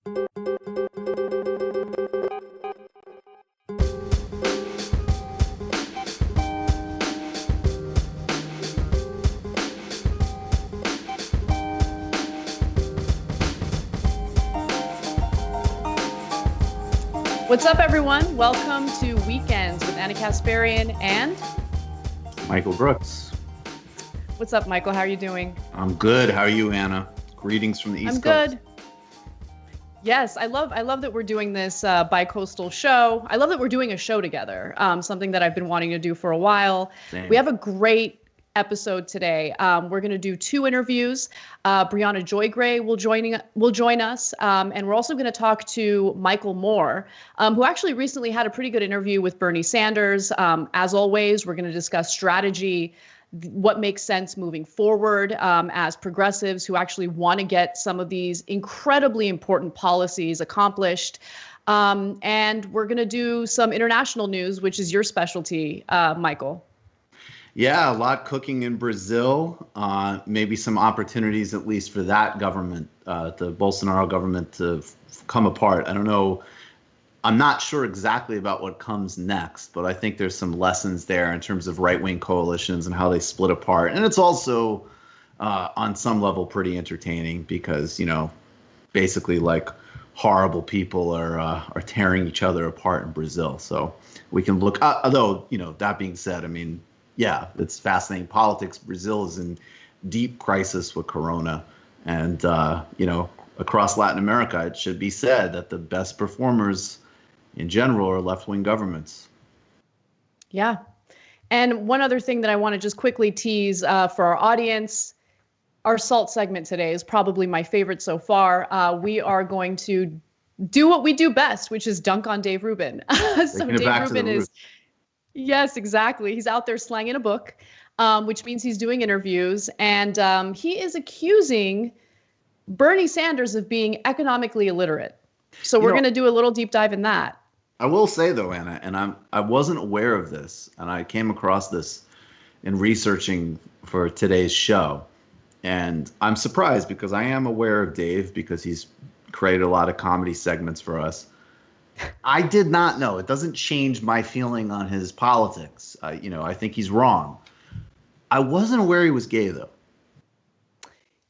What's up, everyone? Welcome to Weekends with Kasparian and Michael Brooks. What's up, Michael? How are you doing? I'm good. How are you, Anna? Greetings from the East Coast. I'm good. Yes, I love that we're doing this bi-coastal show. I love that we're doing a show together, something that I've been wanting to do for a while. Same. We have a great episode today. We're going to do 2 interviews. Briahna Joy Gray will join us, and we're also going to talk to Michael Moore, who actually recently had a pretty good interview with Bernie Sanders. As always, we're going to discuss strategy, what makes sense moving forward as progressives who actually want to get some of these incredibly important policies accomplished. And we're going to do some international news, which is your specialty, Michael. Yeah, a lot cooking in Brazil. Maybe some opportunities, at least for that government, the Bolsonaro government, to come apart. I don't know. I'm not sure exactly about what comes next, but I think there's some lessons there in terms of right-wing coalitions and how they split apart. And it's also, on some level, pretty entertaining because, basically like horrible people are tearing each other apart in Brazil. So we can look, although, that being said, I mean, yeah, it's fascinating politics. Brazil is in deep crisis with Corona. And, across Latin America, it should be said that the best performers in general are left-wing governments. Yeah. And one other thing that I want to just quickly tease for our audience, our SALT segment today is probably my favorite so far. We are going to do what we do best, which is dunk on Dave Rubin. So Dave Rubin is... Yes, exactly. He's out there slanging a book, which means he's doing interviews. And he is accusing Bernie Sanders of being economically illiterate. So we're going to do a little deep dive in that. I will say, though, Anna, and I wasn't aware of this, and I came across this in researching for today's show. And I'm surprised because I am aware of Dave because he's created a lot of comedy segments for us. I did not know. It doesn't change my feeling on his politics. I think he's wrong. I wasn't aware he was gay, though.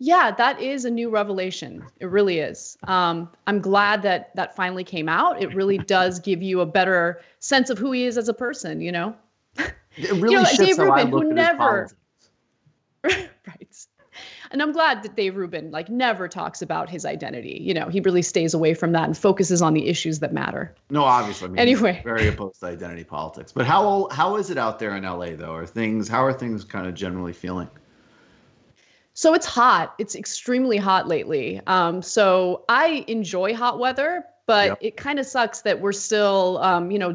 Yeah, that is a new revelation. It really is. I'm glad that finally came out. It really does give you a better sense of who he is as a person, It really shifts Dave how Rubin, I look who at never, his politics. right. And I'm glad that Dave Rubin never talks about his identity. He really stays away from that and focuses on the issues that matter. No, obviously. I mean, anyway, he's very opposed to identity politics. But how is it out there in LA though? How are things kind of generally feeling? So it's hot. It's extremely hot lately. So I enjoy hot weather, but It kind of sucks that we're still,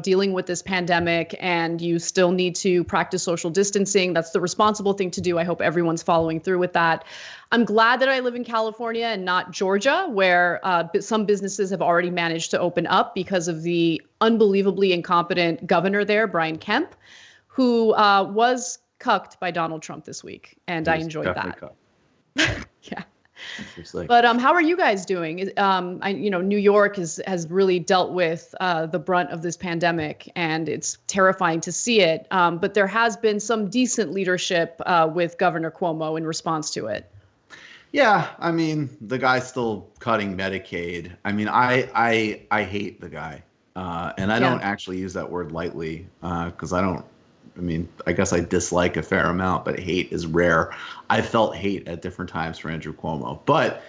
dealing with this pandemic and you still need to practice social distancing. That's the responsible thing to do. I hope everyone's following through with that. I'm glad that I live in California and not Georgia, where some businesses have already managed to open up because of the unbelievably incompetent governor there, Brian Kemp, who was cucked by Donald Trump this week. And I enjoyed that. Yeah. But how are you guys doing? New York has really dealt with the brunt of this pandemic, and it's terrifying to see it. But there has been some decent leadership with Governor Cuomo in response to it. Yeah, I mean, the guy's still cutting Medicaid. I mean, I hate the guy, and I don't actually use that word lightly because I guess I dislike a fair amount, but hate is rare. I felt hate at different times for Andrew Cuomo. But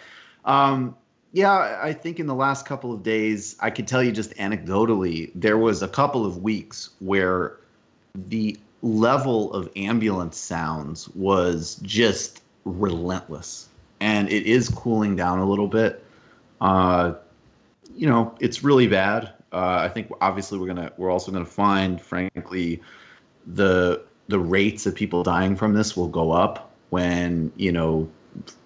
I think in the last couple of days, I could tell you just anecdotally, there was a couple of weeks where the level of ambulance sounds was just relentless. And it is cooling down a little bit. It's really bad. I think obviously we're also gonna find, frankly, the rates of people dying from this will go up when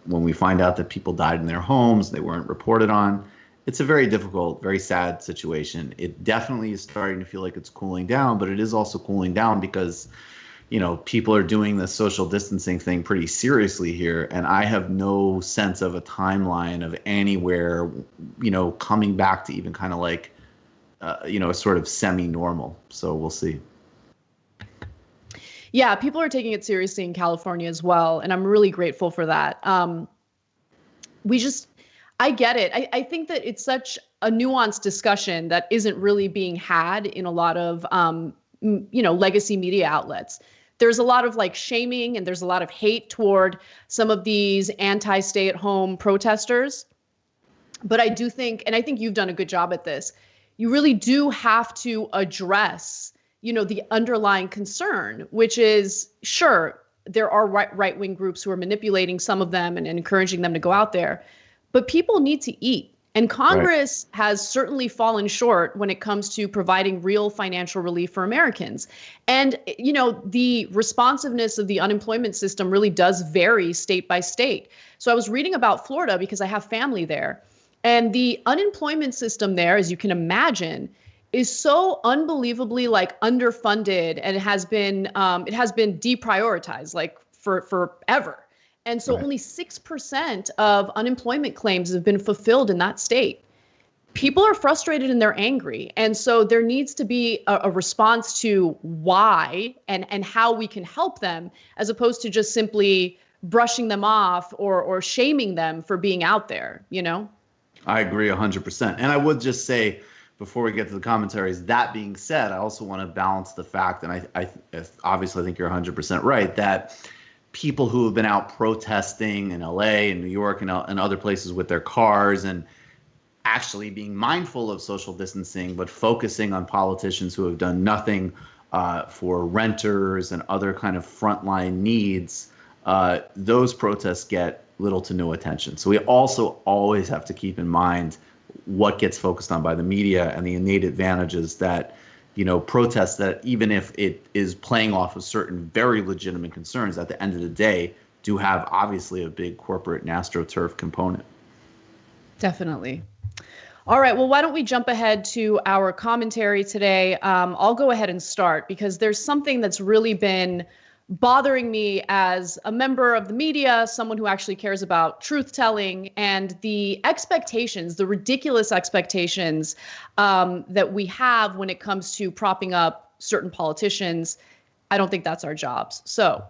we find out that people died in their homes, they weren't reported on. It's a very difficult, very sad situation. It definitely is starting to feel like it's cooling down, but it is also cooling down because, people are doing the social distancing thing pretty seriously here. And I have no sense of a timeline of anywhere, coming back to even kind of like, a sort of semi-normal. So we'll see. Yeah, people are taking it seriously in California as well. And I'm really grateful for that. I get it. I think that it's such a nuanced discussion that isn't really being had in a lot of, legacy media outlets. There's a lot of like shaming and there's a lot of hate toward some of these anti-stay-at-home protesters. But I do think, and I think you've done a good job at this, you really do have to address, the underlying concern, which is, sure, there are right-wing groups who are manipulating some of them and encouraging them to go out there, but people need to eat. And Congress has certainly fallen short when it comes to providing real financial relief for Americans. And, the responsiveness of the unemployment system really does vary state by state. So I was reading about Florida because I have family there. And the unemployment system there, as you can imagine, is so unbelievably underfunded, and it has been deprioritized for forever. And so only 6% of unemployment claims have been fulfilled in that state. People are frustrated and they're angry. And so there needs to be a response to why and how we can help them, as opposed to just simply brushing them off or shaming them for being out there, I agree 100%. And I would just say, before we get to the commentaries, that being said, I also want to balance the fact, and I obviously think you're 100% right, that people who have been out protesting in LA and New York and other places with their cars and actually being mindful of social distancing, but focusing on politicians who have done nothing for renters and other kind of frontline needs, those protests get little to no attention. So we also always have to keep in mind what gets focused on by the media and the innate advantages that, protests that, even if it is playing off of certain very legitimate concerns, at the end of the day, do have obviously a big corporate and AstroTurf component. Definitely. All right. Well, why don't we jump ahead to our commentary today? I'll go ahead and start because there's something that's really been bothering me as a member of the media, someone who actually cares about truth telling, and the expectations, the ridiculous expectations that we have when it comes to propping up certain politicians. I don't think that's our jobs. So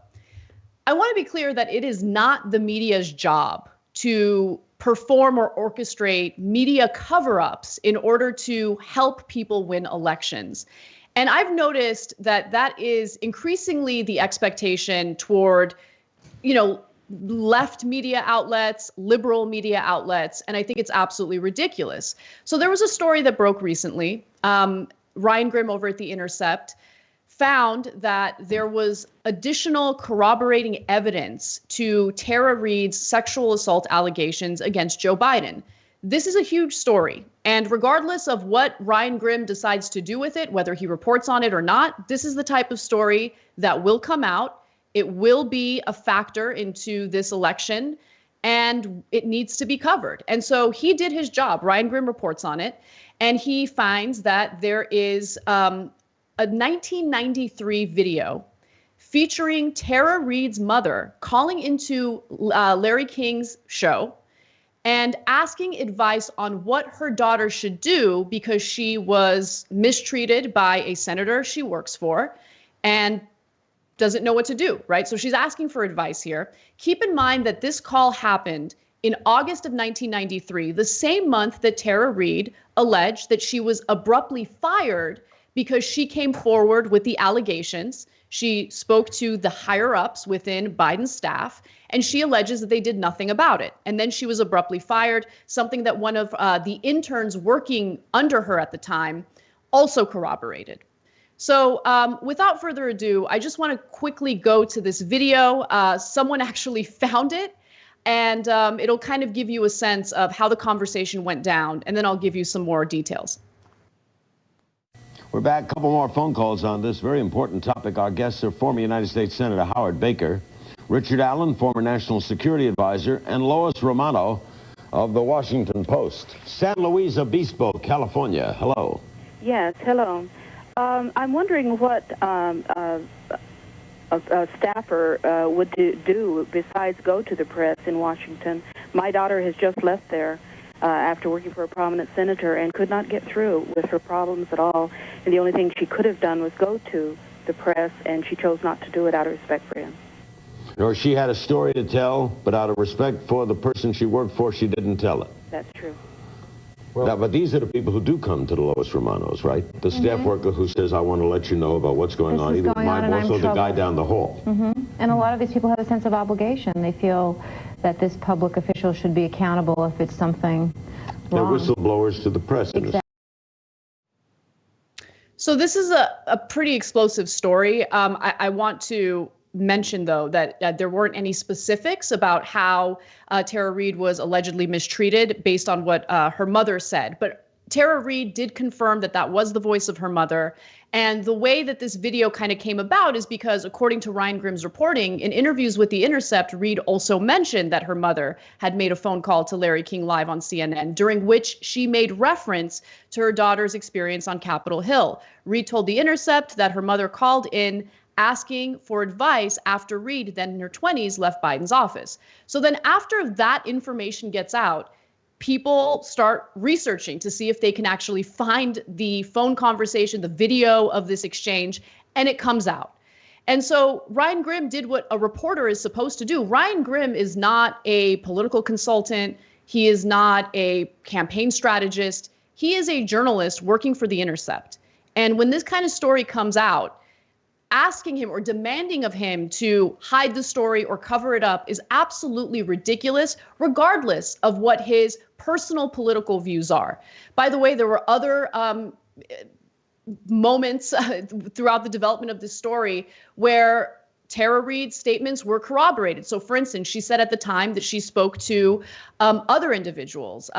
I want to be clear that it is not the media's job to perform or orchestrate media cover-ups in order to help people win elections. And I've noticed that is increasingly the expectation toward, left media outlets, liberal media outlets, and I think it's absolutely ridiculous. So there was a story that broke recently. Ryan Grimm over at The Intercept found that there was additional corroborating evidence to Tara Reade's sexual assault allegations against Joe Biden. This is a huge story. And regardless of what Ryan Grimm decides to do with it, whether he reports on it or not, this is the type of story that will come out. It will be a factor into this election, and it needs to be covered. And so he did his job. Ryan Grimm reports on it, and he finds that there is a 1993 video featuring Tara Reade's mother calling into Larry King's show and asking advice on what her daughter should do because she was mistreated by a senator she works for and doesn't know what to do, right? So she's asking for advice here. Keep in mind that this call happened in August of 1993, the same month that Tara Reade alleged that she was abruptly fired because she came forward with the allegations. She spoke to the higher ups within Biden's staff, and she alleges that they did nothing about it. And then she was abruptly fired, something that one of the interns working under her at the time also corroborated. So without further ado, I just want to quickly go to this video. Someone actually found it, and it'll kind of give you a sense of how the conversation went down, and then I'll give you some more details. We're back. A couple more phone calls on this very important topic. Our guests are former United States Senator Howard Baker, Richard Allen, former National Security Advisor, and Lois Romano of the Washington Post. San Luis Obispo, California. Hello. Yes, hello. I'm wondering what a staffer would do besides go to the press in Washington. My daughter has just left there after working for a prominent senator and could not get through with her problems at all. And the only thing she could have done was go to the press, and she chose not to do it out of respect for him. Or she had a story to tell, but out of respect for the person she worked for, she didn't tell it. That's true. Well, now, but these are the people who do come to the Lois Romanos, right? The staff worker who says, I want to let you know about what's going on, either with my boss or the guy down the hall. And a lot of these people have a sense of obligation. They feel that this public official should be accountable if it's something wrong. They're whistleblowers to the press. Exactly. So this is a pretty explosive story. I want to mention, though, that there weren't any specifics about how Tara Reade was allegedly mistreated based on what her mother said. But Tara Reade did confirm that that was the voice of her mother. And the way that this video kind of came about is because, according to Ryan Grimm's reporting, in interviews with The Intercept, Reade also mentioned that her mother had made a phone call to Larry King Live on CNN, during which she made reference to her daughter's experience on Capitol Hill. Reade told The Intercept that her mother called in asking for advice after Reade, then in her 20s, left Biden's office. So then after that information gets out, people start researching to see if they can actually find the phone conversation, the video of this exchange, and it comes out. And so Ryan Grimm did what a reporter is supposed to do. Ryan Grimm is not a political consultant. He is not a campaign strategist. He is a journalist working for The Intercept. And when this kind of story comes out, asking him or demanding of him to hide the story or cover it up is absolutely ridiculous, regardless of what his personal political views are. By the way, there were other moments throughout the development of this story where Tara Reade's statements were corroborated. So, for instance, she said at the time that she spoke to other individuals.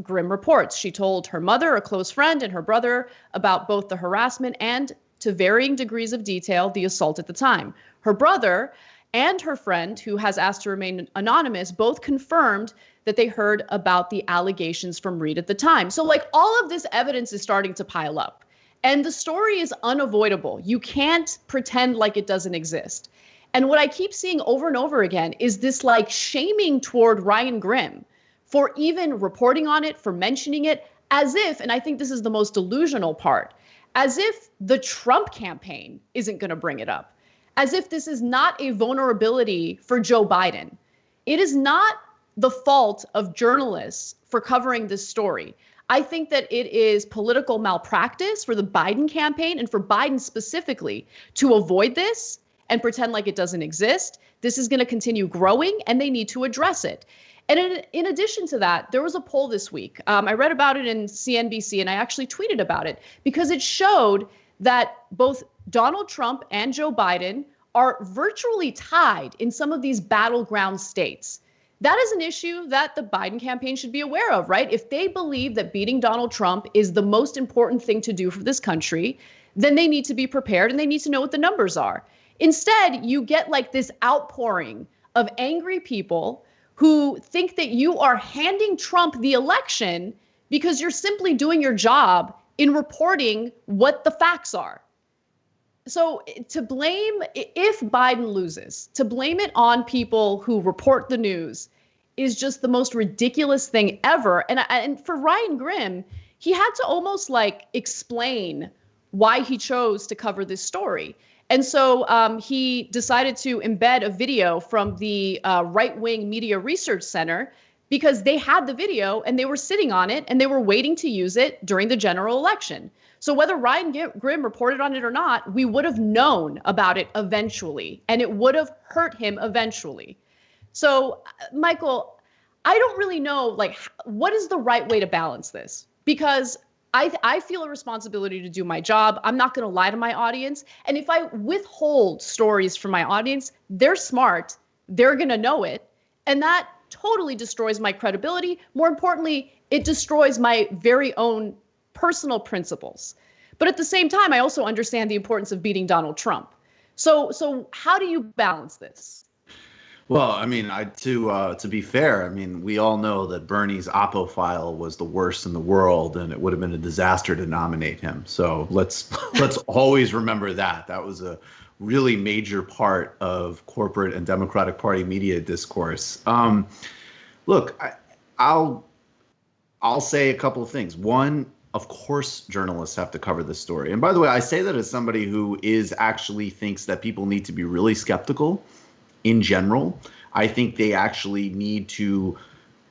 Grimm reports she told her mother, a close friend, and her brother about both the harassment and, to varying degrees of detail, the assault at the time. Her brother and her friend, who has asked to remain anonymous, both confirmed that they heard about the allegations from Reade at the time. So, like, all of this evidence is starting to pile up. And the story is unavoidable. You can't pretend like it doesn't exist. And what I keep seeing over and over again is this, like, shaming toward Ryan Grimm for even reporting on it, for mentioning it, as if, and I think this is the most delusional part, as if the Trump campaign isn't going to bring it up, as if this is not a vulnerability for Joe Biden. It is not the fault of journalists for covering this story. I think that it is political malpractice for the Biden campaign and for Biden specifically to avoid this and pretend like it doesn't exist. This is going to continue growing, and they need to address it. And in addition to that, there was a poll this week. I read about it in CNBC, and I actually tweeted about it because it showed that both Donald Trump and Joe Biden are virtually tied in some of these battleground states. That is an issue that the Biden campaign should be aware of, right? If they believe that beating Donald Trump is the most important thing to do for this country, then they need to be prepared and they need to know what the numbers are. Instead, you get like this outpouring of angry people who think that you are handing Trump the election because you're simply doing your job in reporting what the facts are. So to blame, if Biden loses, to blame it on people who report the news is just the most ridiculous thing ever. And for Ryan Grimm, he had to almost like explain why he chose to cover this story. And so he decided to embed a video from the right-wing media research center because they had the video and they were sitting on it and they were waiting to use it during the general election. So whether Ryan Grimm reported on it or not, we would have known about it eventually, and it would have hurt him eventually. So, Michael, I don't really know, like, what is the right way to balance this? Because I feel a responsibility to do my job. I'm not going to lie to my audience. And if I withhold stories from my audience, they're smart. They're going to know it. And that totally destroys my credibility. More importantly, it destroys my very own personal principles. But at the same time, I also understand the importance of beating Donald Trump. So how do you balance this? Well, I mean, to be fair, I mean, we all know that Bernie's Oppo file was the worst in the world, and it would have been a disaster to nominate him. So let's always remember that. That was a really major part of corporate and Democratic Party media discourse. Look, I'll say a couple of things. One, of course, journalists have to cover this story. And by the way, I say that as somebody who actually thinks that people need to be really skeptical in general. I think they actually need to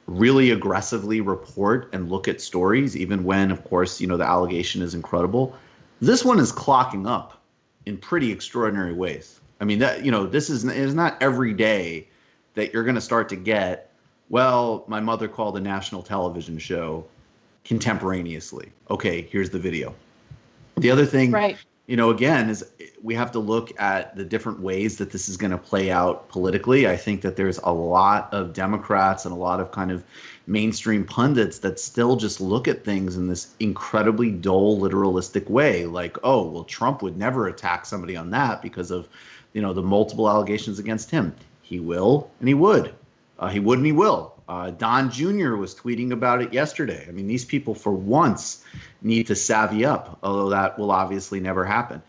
really aggressively report and look at stories, even when, of course, the allegation is incredible. This one is clocking up in pretty extraordinary ways. I mean, that this is not every day that you're going to start to get, well, my mother called a national television show contemporaneously. Okay, here's the video. The other thing, right, again, is we have to look at the different ways that this is going to play out politically. I think that there's a lot of Democrats and a lot of kind of mainstream pundits that still just look at things in this incredibly dull, literalistic way. Like, oh, well, Trump would never attack somebody on that because of, the multiple allegations against him. He will, and he would. He would and he will. Don Jr. was tweeting about it yesterday. I mean, these people for once need to savvy up, although that will obviously never happen.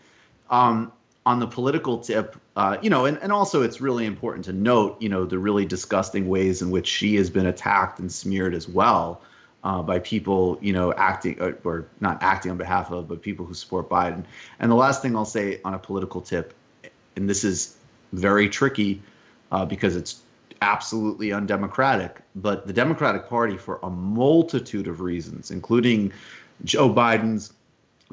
On the political tip, and also it's really important to note, the really disgusting ways in which she has been attacked and smeared as well by people, acting or not acting on behalf of, but people who support Biden. And the last thing I'll say on a political tip, and this is very tricky because it's absolutely undemocratic, but the Democratic Party, for a multitude of reasons, including Joe Biden's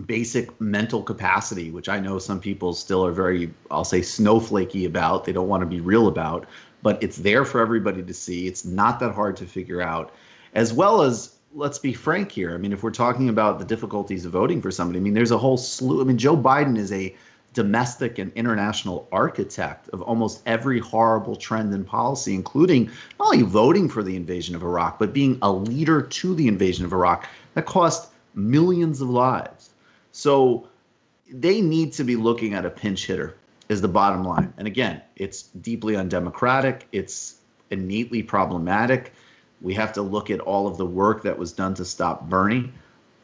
basic mental capacity, which I know some people still are very, I'll say, snowflakey about, they don't want to be real about, but it's there for everybody to see. It's not that hard to figure out, as well as, let's be frank here. I mean, if we're talking about the difficulties of voting for somebody, I mean, there's a whole slew. I mean, Joe Biden is a domestic and international architect of almost every horrible trend in policy, including not only voting for the invasion of Iraq, but being a leader to the invasion of Iraq that cost millions of lives. So they need to be looking at a pinch hitter is the bottom line. And again, it's deeply undemocratic. It's innately problematic. We have to look at all of the work that was done to stop Bernie.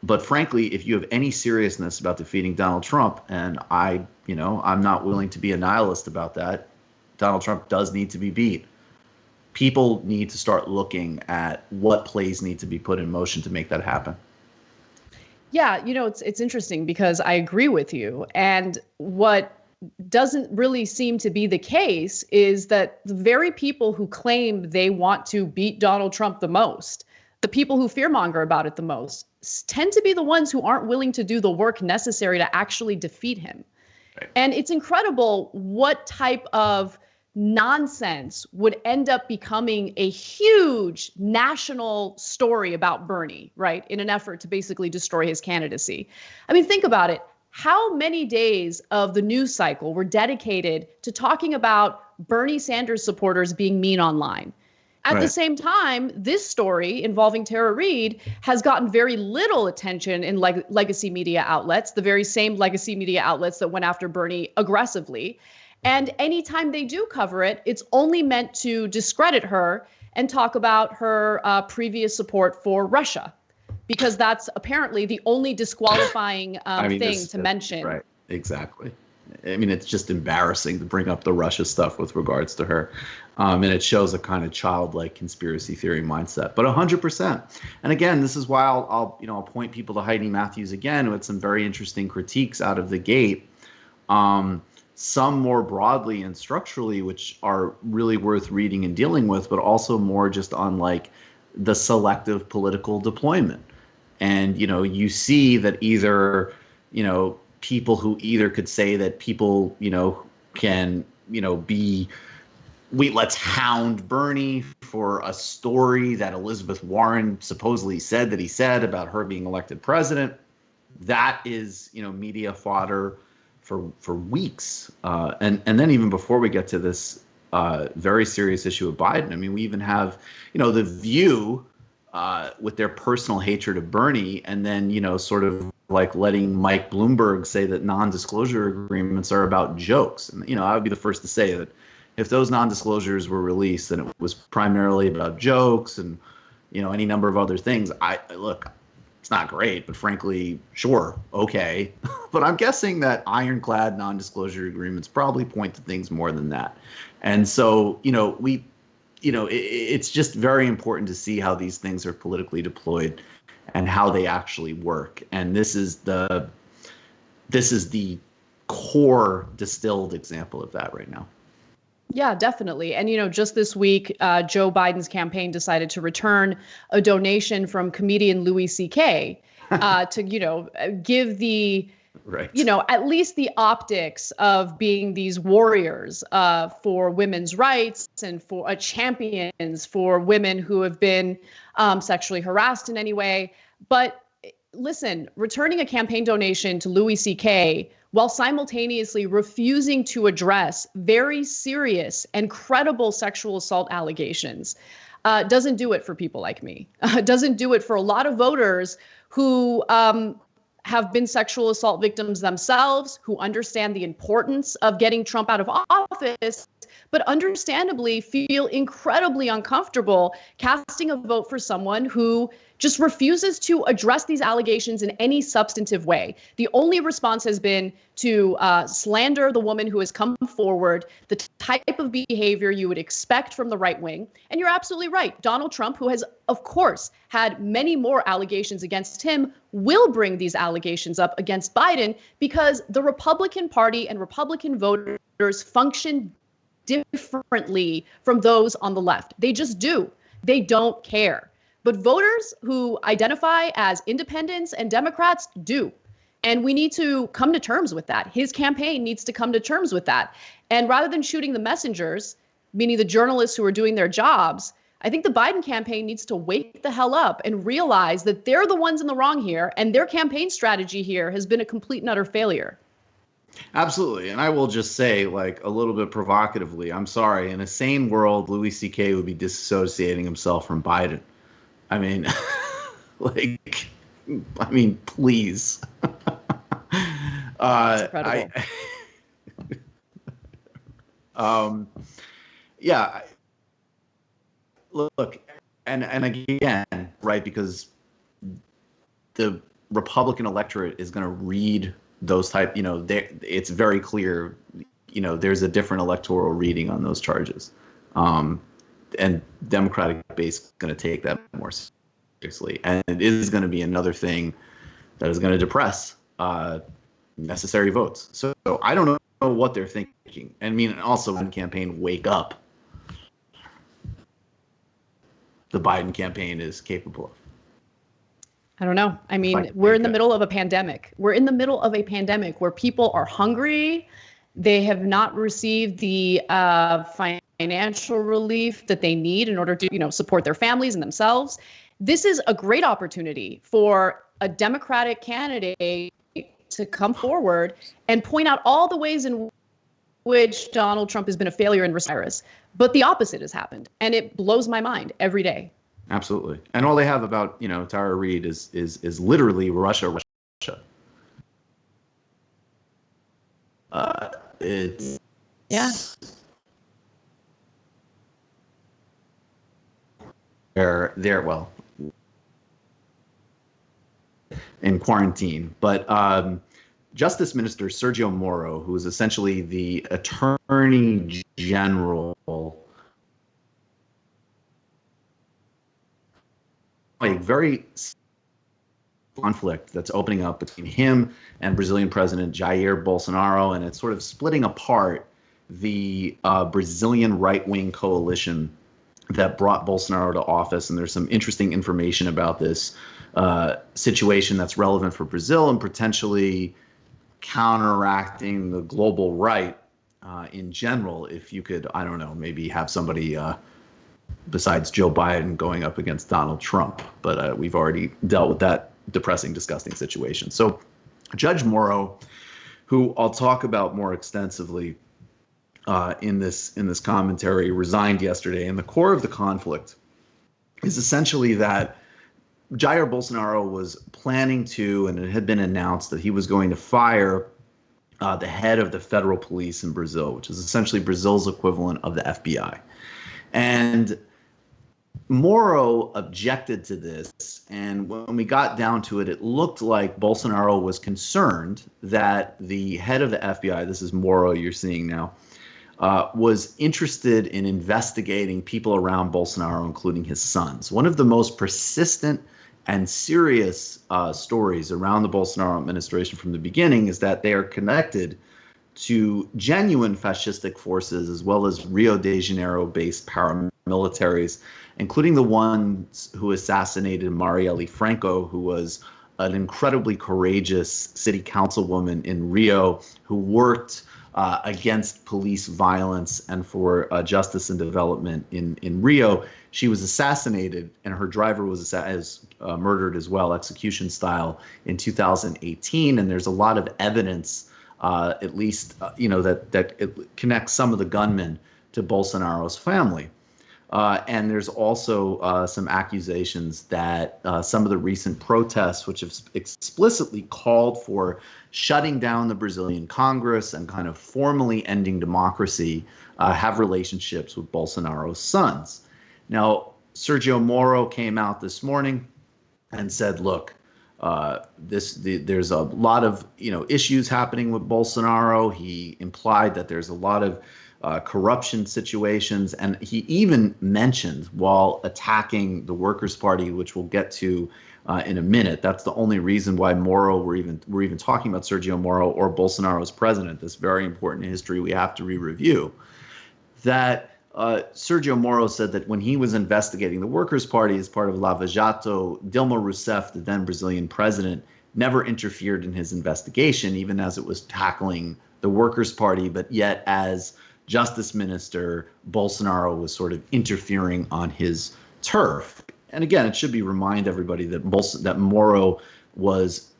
But frankly, if you have any seriousness about defeating Donald Trump, and I'm not willing to be a nihilist about that, Donald Trump does need to be beat. People need to start looking at what plays need to be put in motion to make that happen. Yeah, it's interesting because I agree with you. And what doesn't really seem to be the case is that the very people who claim they want to beat Donald Trump the most, the people who fearmonger about it the most, tend to be the ones who aren't willing to do the work necessary to actually defeat him. Right. And it's incredible what type of nonsense would end up becoming a huge national story about Bernie, right, in an effort to basically destroy his candidacy. I mean, think about it. How many days of the news cycle were dedicated to talking about Bernie Sanders supporters being mean online? At the same time, this story involving Tara Reade has gotten very little attention in legacy media outlets, the very same legacy media outlets that went after Bernie aggressively. And anytime they do cover it, it's only meant to discredit her and talk about her previous support for Russia, because that's apparently the only disqualifying thing to mention. Right, exactly. I mean, it's just embarrassing to bring up the Russia stuff with regards to her. And it shows a kind of childlike conspiracy theory mindset, but 100%. And again, this is why I'll point people to Heidi Matthews again, who had some very interesting critiques out of the gate. Some more broadly and structurally, which are really worth reading and dealing with, but also more just on like the selective political deployment. And, you see that either, people who either could say that people, can, let's hound Bernie for a story that Elizabeth Warren supposedly said that he said about her being elected president. That is, media fodder for weeks. And then even before we get to this very serious issue of Biden, I mean, we even have, The View with their personal hatred of Bernie, and then, sort of like letting Mike Bloomberg say that non-disclosure agreements are about jokes. And, I would be the first to say that if those non-disclosures were released, then it was primarily about jokes and, any number of other things. It's not great, but frankly, sure, okay. But I'm guessing that ironclad non-disclosure agreements probably point to things more than that. And so, it's just very important to see how these things are politically deployed and how they actually work. And this is the core distilled example of that right now. Yeah, definitely. And, just this week, Joe Biden's campaign decided to return a donation from comedian Louis C.K. To, give the, right. At least the optics of being these warriors for women's rights and for champions for women who have been sexually harassed in any way. But listen, returning a campaign donation to Louis C.K. while simultaneously refusing to address very serious and credible sexual assault allegations doesn't do it for people like me. Doesn't do it for a lot of voters who have been sexual assault victims themselves, who understand the importance of getting Trump out of office, but understandably feel incredibly uncomfortable casting a vote for someone who just refuses to address these allegations in any substantive way. The only response has been to slander the woman who has come forward, the type of behavior you would expect from the right wing. And you're absolutely right. Donald Trump, who has, of course, had many more allegations against him, will bring these allegations up against Biden because the Republican Party and Republican voters function differently from those on the left. They just do. They don't care. But voters who identify as independents and Democrats do. And we need to come to terms with that. His campaign needs to come to terms with that. And rather than shooting the messengers, meaning the journalists who are doing their jobs, I think the Biden campaign needs to wake the hell up and realize that they're the ones in the wrong here. And their campaign strategy here has been a complete and utter failure. Absolutely. And I will just say, like, a little bit provocatively, I'm sorry, in a sane world, Louis C.K. would be disassociating himself from Biden. I mean, please. That's incredible. Yeah. Look, and again, right, because the Republican electorate is going to read those type, it's very clear, there's a different electoral reading on those charges. And Democratic base is going to take that more seriously. And it is going to be another thing that is going to depress necessary votes. So I don't know what they're thinking. I mean, also when campaign wake up, the Biden campaign is capable of. I don't know. I mean, we're in the middle of a pandemic. We're in the middle of a pandemic where people are hungry. They have not received the financial relief that they need in order to, support their families and themselves. This is a great opportunity for a Democratic candidate to come forward and point out all the ways in which Donald Trump has been a failure in Cyrus. But the opposite has happened, and it blows my mind every day. Absolutely. And all they have about, Tara Reid is literally Russia. It's they're well in quarantine, but Justice Minister Sergio Moro, who is essentially the Attorney General, a very conflict that's opening up between him and Brazilian President Jair Bolsonaro, and it's sort of splitting apart the Brazilian right-wing coalition that brought Bolsonaro to office. And there's some interesting information about this situation that's relevant for Brazil and potentially counteracting the global right in general. If you could, I don't know, maybe have somebody besides Joe Biden going up against Donald Trump. But we've already dealt with that depressing, disgusting situation. So Judge Moro, who I'll talk about more extensively in this commentary, resigned yesterday. And the core of the conflict is essentially that Jair Bolsonaro was planning to, and it had been announced that he was going to fire the head of the federal police in Brazil, which is essentially Brazil's equivalent of the FBI. And Moro objected to this, and when we got down to it, it looked like Bolsonaro was concerned that the head of the FBI, this is Moro you're seeing now, was interested in investigating people around Bolsonaro, including his sons. One of the most persistent and serious stories around the Bolsonaro administration from the beginning is that they are connected to genuine fascistic forces as well as Rio de Janeiro-based paramilitaries, including the ones who assassinated Marielle Franco, who was an incredibly courageous city councilwoman in Rio who worked against police violence and for justice and development in Rio. She was assassinated, and her driver was murdered as well, execution style, in 2018. And there's a lot of evidence, at least, that it connects some of the gunmen to Bolsonaro's family. And there's also some accusations that some of the recent protests, which have explicitly called for shutting down the Brazilian Congress and kind of formally ending democracy, have relationships with Bolsonaro's sons. Now, Sergio Moro came out this morning and said, look, there's a lot of issues happening with Bolsonaro. He implied that there's a lot of corruption situations, and he even mentioned, while attacking the Workers' Party, which we'll get to in a minute, that's the only reason why we're even talking about Sergio Moro or Bolsonaro as president, this very important history we have to re-review, that Sergio Moro said that when he was investigating the Workers' Party as part of Lava Jato, Dilma Rousseff, the then Brazilian president, never interfered in his investigation, even as it was tackling the Workers' Party, but yet as Justice Minister, Bolsonaro was sort of interfering on his turf. And again, it should be remind everybody that Moro was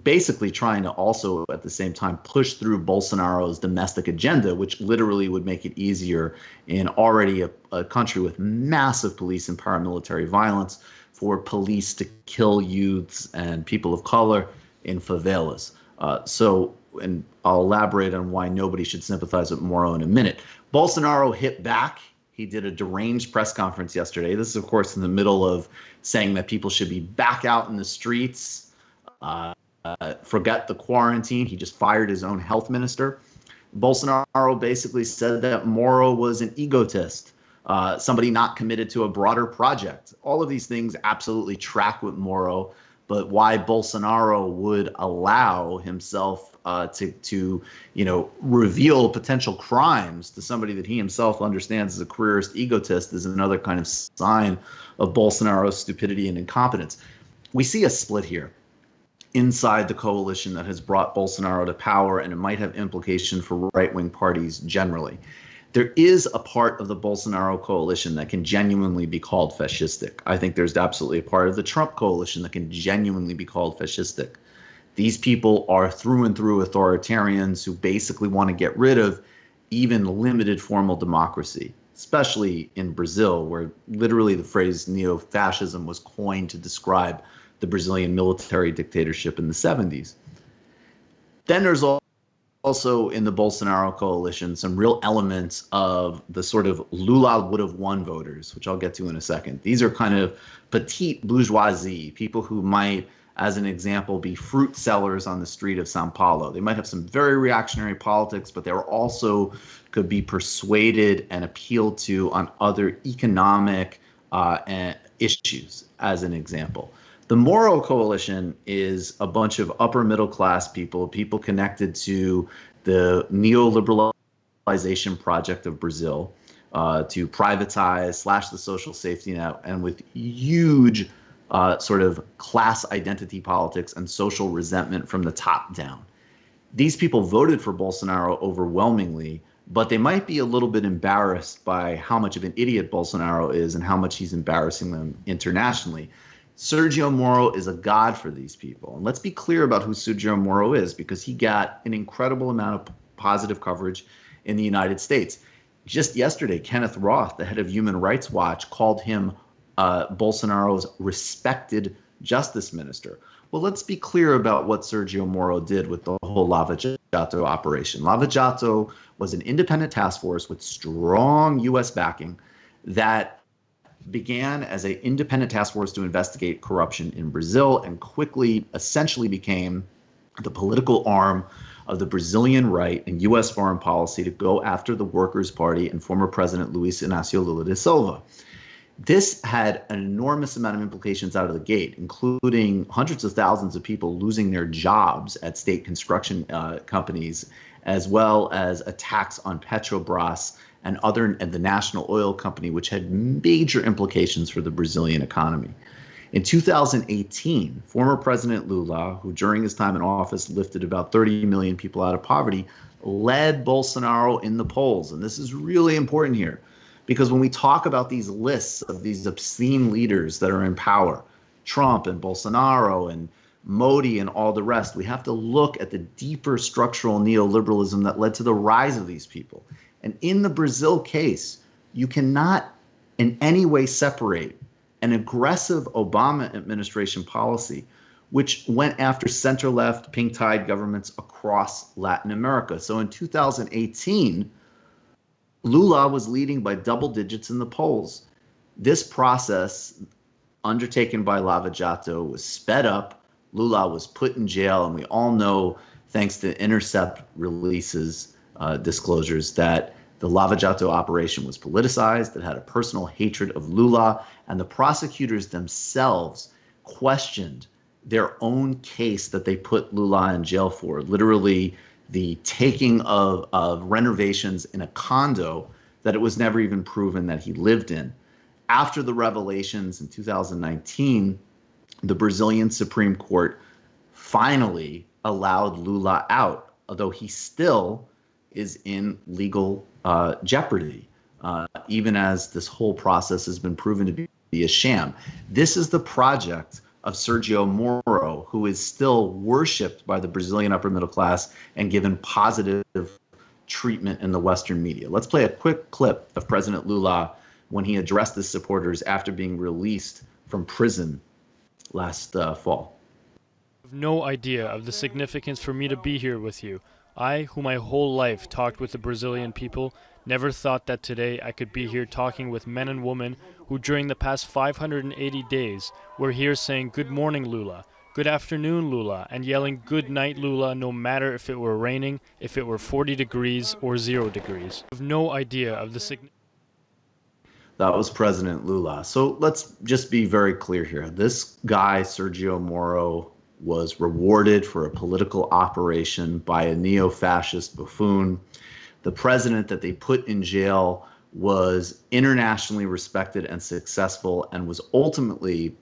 basically trying to also at the same time push through Bolsonaro's domestic agenda, which literally would make it easier in already a country with massive police and paramilitary violence for police to kill youths and people of color in favelas. And I'll elaborate on why nobody should sympathize with Moro in a minute. Bolsonaro hit back. He did a deranged press conference yesterday. This is, of course, in the middle of saying that people should be back out in the streets, forget the quarantine. He just fired his own health minister. Bolsonaro basically said that Moro was an egotist, somebody not committed to a broader project. All of these things absolutely track with Moro, but why Bolsonaro would allow himself to reveal potential crimes to somebody that he himself understands as a careerist egotist is another kind of sign of Bolsonaro's stupidity and incompetence. We see a split here inside the coalition that has brought Bolsonaro to power, and it might have implication for right-wing parties generally. There is a part of the Bolsonaro coalition that can genuinely be called fascistic. I think there's absolutely a part of the Trump coalition that can genuinely be called fascistic. These people are through and through authoritarians who basically want to get rid of even limited formal democracy, especially in Brazil, where literally the phrase neo-fascism was coined to describe the Brazilian military dictatorship in the 70s. Then there's also in the Bolsonaro coalition some real elements of the sort of Lula would have won voters, which I'll get to in a second. These are kind of petite bourgeoisie, people who might, as an example, be fruit sellers on the street of Sao Paulo. They might have some very reactionary politics, but they also could be persuaded and appealed to on other economic issues, as an example. The Moro coalition is a bunch of upper middle class people connected to the neoliberalization project of Brazil, to privatize, slash the social safety net, and with huge sort of class identity politics and social resentment from the top down. These people voted for Bolsonaro overwhelmingly, but they might be a little bit embarrassed by how much of an idiot Bolsonaro is and how much he's embarrassing them internationally. Sergio Moro is a god for these people. And let's be clear about who Sergio Moro is, because he got an incredible amount of positive coverage in the United States. Just yesterday, Kenneth Roth, the head of Human Rights Watch, called him Bolsonaro's respected justice minister. Well, let's be clear about what Sergio Moro did with the whole Lava Jato operation. Lava Jato was an independent task force with strong U.S. backing that began as an independent task force to investigate corruption in Brazil and quickly essentially became the political arm of the Brazilian right in U.S. foreign policy to go after the Workers' Party and former President Luiz Inácio Lula da Silva. This had an enormous amount of implications out of the gate, including hundreds of thousands of people losing their jobs at state construction companies, as well as attacks on Petrobras and the national oil company, which had major implications for the Brazilian economy. In 2018, former President Lula, who during his time in office lifted about 30 million people out of poverty, led Bolsonaro in the polls. And this is really important here, because when we talk about these lists of these obscene leaders that are in power, Trump and Bolsonaro and Modi and all the rest, we have to look at the deeper structural neoliberalism that led to the rise of these people. And in the Brazil case, you cannot in any way separate an aggressive Obama administration policy, which went after center-left pink tide governments across Latin America. So in 2018, Lula was leading by double digits in the polls. This process, undertaken by Lava Jato, was sped up. Lula was put in jail, and we all know, thanks to Intercept releases, disclosures, that the Lava Jato operation was politicized, that had a personal hatred of Lula, and the prosecutors themselves questioned their own case that they put Lula in jail for, literally the taking of renovations in a condo that it was never even proven that he lived in. After the revelations in 2019, the Brazilian Supreme Court finally allowed Lula out, although he still is in legal jeopardy, even as this whole process has been proven to be a sham. This is the project of Sergio Moro, who is still worshipped by the Brazilian upper middle class and given positive treatment in the Western media. Let's play a quick clip of President Lula when he addressed his supporters after being released from prison last fall. I have no idea of the significance for me to be here with you. I, who my whole life talked with the Brazilian people, never thought that today I could be here talking with men and women who during the past 580 days were here saying good morning Lula, good afternoon Lula, and yelling good night Lula, no matter if it were raining, if it were 40 degrees or 0 degrees. I have no idea of the significance. That was President Lula. So let's just be very clear here. This guy, Sergio Moro, was rewarded for a political operation by a neo-fascist buffoon. The president that they put in jail was internationally respected and successful, and was ultimately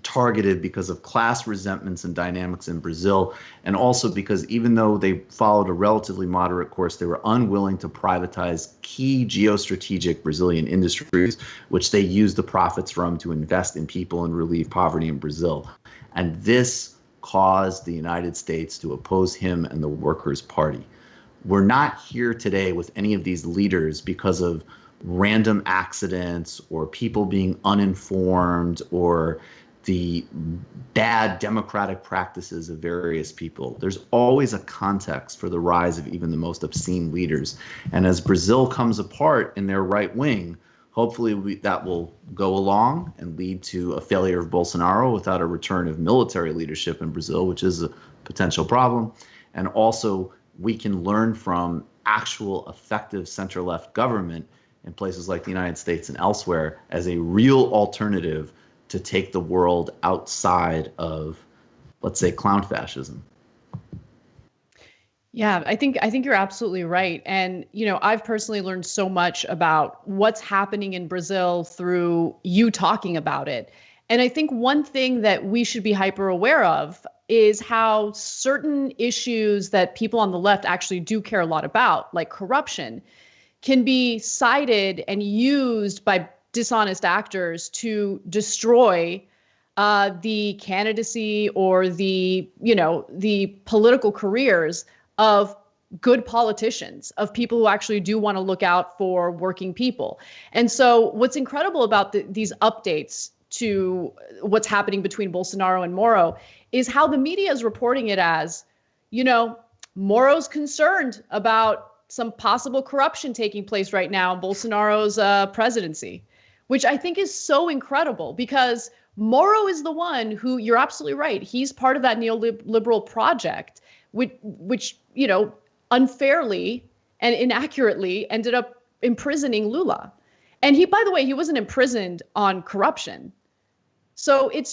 targeted because of class resentments and dynamics in Brazil, and also because even though they followed a relatively moderate course, they were unwilling to privatize key geostrategic Brazilian industries, which they used the profits from to invest in people and relieve poverty in Brazil. And this caused the United States to oppose him and the Workers' Party. We're not here today with any of these leaders because of random accidents or people being uninformed or the bad democratic practices of various people. There's always a context for the rise of even the most obscene leaders. And as Brazil comes apart in their right wing, hopefully that will go along and lead to a failure of Bolsonaro without a return of military leadership in Brazil, which is a potential problem. And also we can learn from actual effective center-left government in places like the United States and elsewhere as a real alternative to take the world outside of, let's say, clown fascism. Yeah, I think you're absolutely right. And, you know, I've personally learned so much about what's happening in Brazil through you talking about it. And I think one thing that we should be hyper aware of is how certain issues that people on the left actually do care a lot about, like corruption, can be cited and used by dishonest actors to destroy the candidacy or the political careers of good politicians, of people who actually do want to look out for working people. And so what's incredible about these updates to what's happening between Bolsonaro and Moro is how the media is reporting it as, you know, Moro's concerned about some possible corruption taking place right now in Bolsonaro's presidency. which I think is so incredible because Moro is the one who, you're absolutely right, he's part of that neoliberal project, which unfairly and inaccurately ended up imprisoning Lula. And he, by the way, he wasn't imprisoned on corruption. So it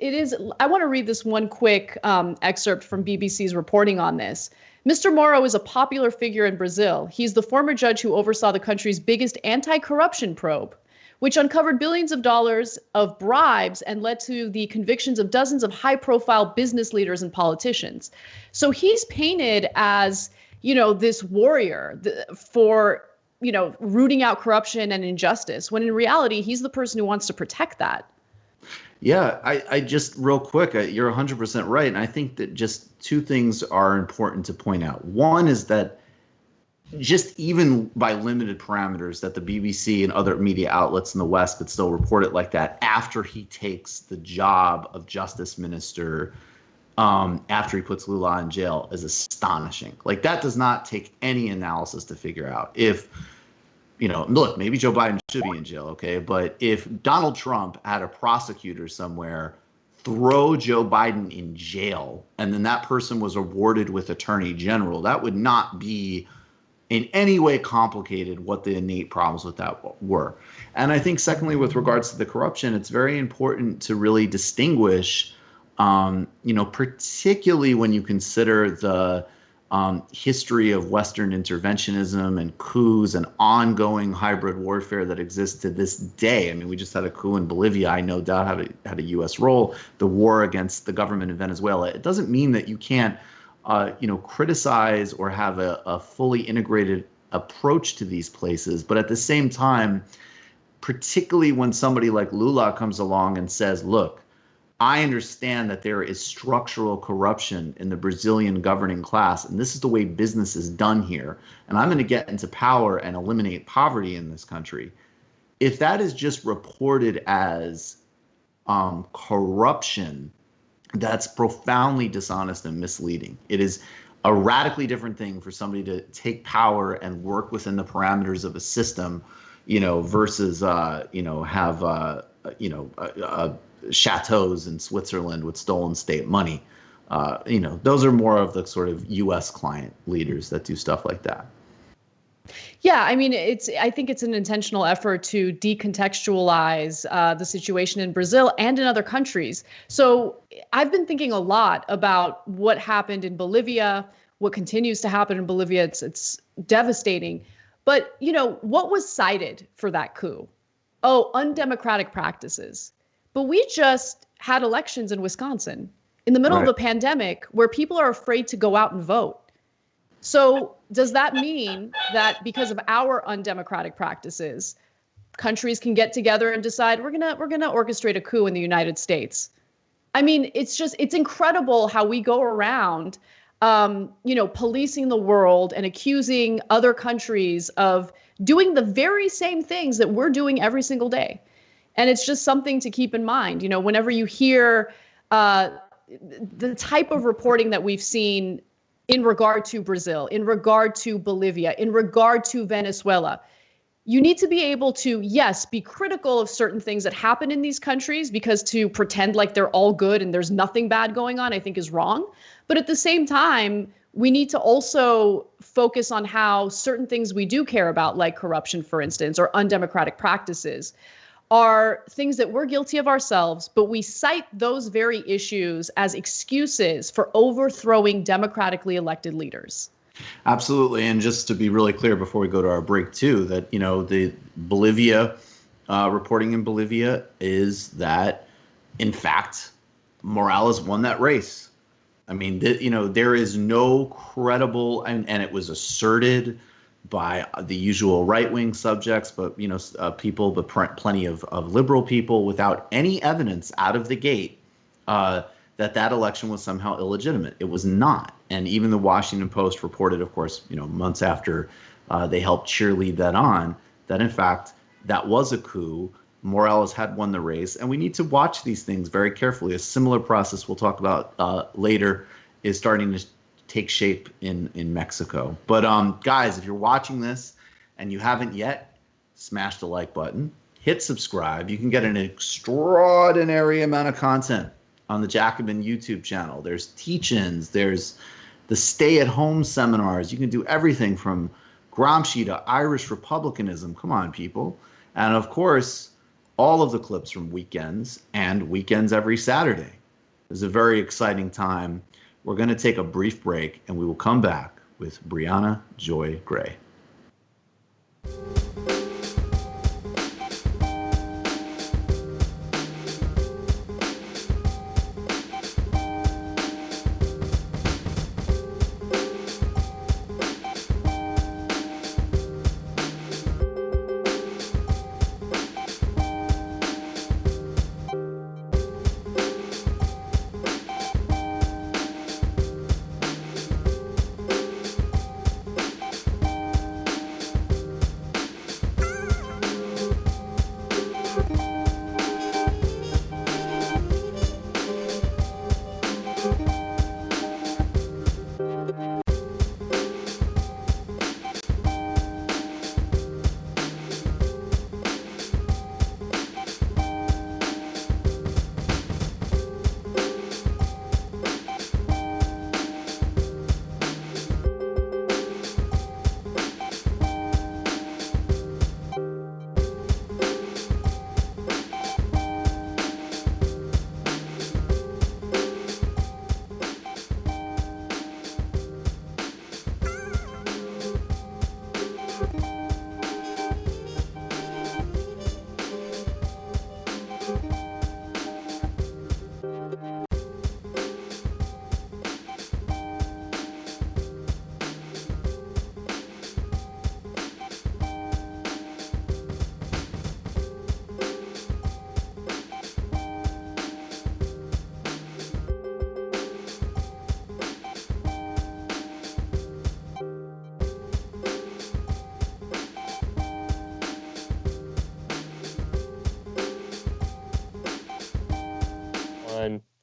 is, I want to read this one quick excerpt from BBC's reporting on this. Mr. Moro is a popular figure in Brazil. He's the former judge who oversaw the country's biggest anti-corruption probe, which uncovered billions of dollars of bribes and led to the convictions of dozens of high-profile business leaders and politicians. So he's painted as, this warrior for, rooting out corruption and injustice, when in reality, he's the person who wants to protect that. Yeah, I just real quick, you're 100% right. And I think that just two things are important to point out. One is that just even by limited parameters that the BBC and other media outlets in the West could still report it like that after he takes the job of justice minister, after he puts Lula in jail, is astonishing. Like, that does not take any analysis to figure out. If look, maybe Joe Biden should be in jail, okay? But if Donald Trump had a prosecutor somewhere throw Joe Biden in jail and then that person was awarded with attorney general, that would not be in any way complicated what the innate problems with that were. And I think secondly, with regards to the corruption, it's very important to really distinguish, particularly when you consider the history of Western interventionism and coups and ongoing hybrid warfare that exists to this day. I mean, we just had a coup in Bolivia. I no doubt had a U.S. role. The war against the government in Venezuela. It doesn't mean that you can't, criticize or have a fully integrated approach to these places. But at the same time, particularly when somebody like Lula comes along and says, look, I understand that there is structural corruption in the Brazilian governing class, and this is the way business is done here, and I'm going to get into power and eliminate poverty in this country. If that is just reported as corruption, that's profoundly dishonest and misleading. It is a radically different thing for somebody to take power and work within the parameters of a system, versus have chateaus in Switzerland with stolen state money. Those are more of the sort of U.S. client leaders that do stuff like that. Yeah, I mean, I think it's an intentional effort to decontextualize the situation in Brazil and in other countries. So I've been thinking a lot about what happened in Bolivia, what continues to happen in Bolivia. It's devastating. But, what was cited for that coup? Oh, undemocratic practices. But we just had elections in Wisconsin in the middle of a pandemic where people are afraid to go out and vote. So does that mean that because of our undemocratic practices, countries can get together and decide we're gonna orchestrate a coup in the United States? I mean, it's incredible how we go around, policing the world and accusing other countries of doing the very same things that we're doing every single day. And it's just something to keep in mind, whenever you hear the type of reporting that we've seen in regard to Brazil, in regard to Bolivia, in regard to Venezuela, you need to be able to, yes, be critical of certain things that happen in these countries, because to pretend like they're all good and there's nothing bad going on, I think is wrong. But at the same time, we need to also focus on how certain things we do care about, like corruption, for instance, or undemocratic practices, are things that we're guilty of ourselves, but we cite those very issues as excuses for overthrowing democratically elected leaders. Absolutely. And just to be really clear before we go to our break too, that, the Bolivia reporting in Bolivia is that, in fact, Morales won that race. I mean, there is no credible, and it was asserted by the usual right-wing subjects, but people, but plenty of liberal people, without any evidence out of the gate that election was somehow illegitimate. It was not. And even the Washington Post reported, of course, months after they helped cheerlead that on, that in fact that was a coup. Morales had won the race, and we need to watch these things very carefully. A similar process we'll talk about later is starting to take shape in Mexico. But guys, if you're watching this and you haven't yet, smash the like button. hit subscribe. You can get an extraordinary amount of content on the Jacobin YouTube channel. There's teach-ins, there's the stay-at-home seminars. You can do everything from Gramsci to Irish Republicanism. Come on, people. And of course, all of the clips from Weekends and Weekends every Saturday. It's a very exciting time. We're going to take a brief break, and we will come back with Briahna Joy Gray.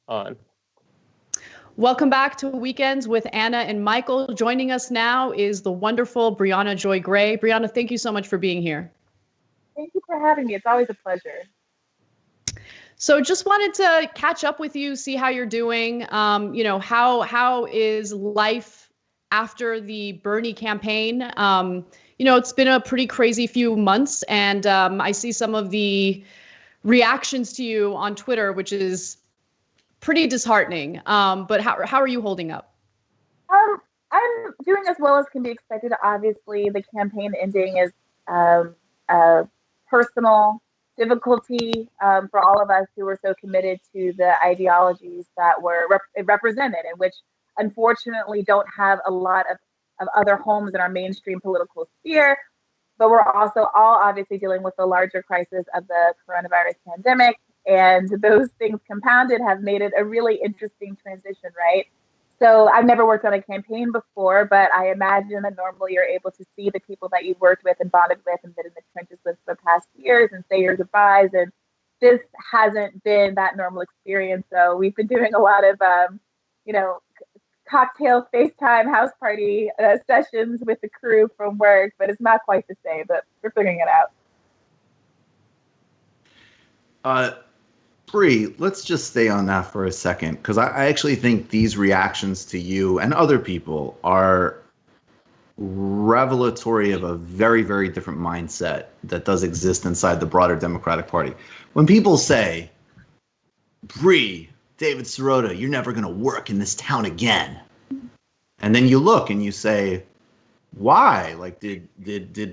On. Welcome back to Weekends with Anna and Michael. Joining us now is the wonderful Briahna Joy Gray. Briahna, thank you so much for being here. Thank you for having me. It's always a pleasure. So just wanted to catch up with you, see how you're doing. How is life after the Bernie campaign? It's been a pretty crazy few months, and I see some of the reactions to you on Twitter, which is pretty disheartening. But how are you holding up? I'm doing as well as can be expected. Obviously, the campaign ending is a personal difficulty for all of us who were so committed to the ideologies that were represented, and which unfortunately don't have a lot of other homes in our mainstream political sphere. But we're also all obviously dealing with the larger crisis of the coronavirus pandemic. And those things compounded have made it a really interesting transition, right? So I've never worked on a campaign before, but I imagine that normally you're able to see the people that you've worked with and bonded with and been in the trenches with for the past years and say your goodbyes. And this hasn't been that normal experience. So we've been doing a lot of, cocktail FaceTime house party sessions with the crew from work, but it's not quite the same, but we're figuring it out. Bree, let's just stay on that for a second, because I actually think these reactions to you and other people are revelatory of a very, very different mindset that does exist inside the broader Democratic Party. When people say, Bree, David Sirota, you're never going to work in this town again. And then you look and you say, why? Like, did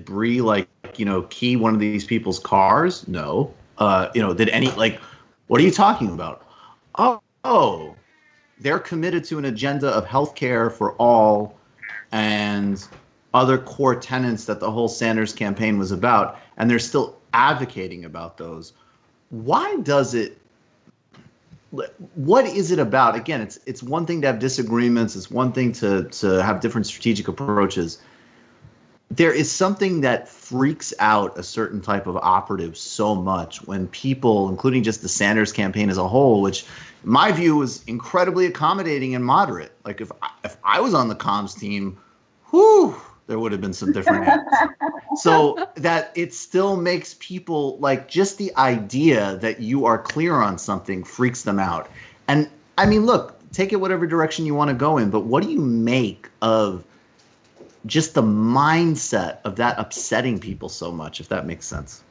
Bree, key one of these people's cars? No. What are you talking about? Oh, they're committed to an agenda of healthcare for all and other core tenets that the whole Sanders campaign was about, and they're still advocating about those. Why does it? What is it about? Again, it's one thing to have disagreements. It's one thing to have different strategic approaches. There is something that freaks out a certain type of operative so much when people, including just the Sanders campaign as a whole, which in my view was incredibly accommodating and moderate. Like if I was on the comms team, there would have been some different ads. So that it still makes people, like, just the idea that you are clear on something freaks them out. And I mean, look, take it whatever direction you want to go in, but what do you make of just the mindset of that upsetting people so much, if that makes sense?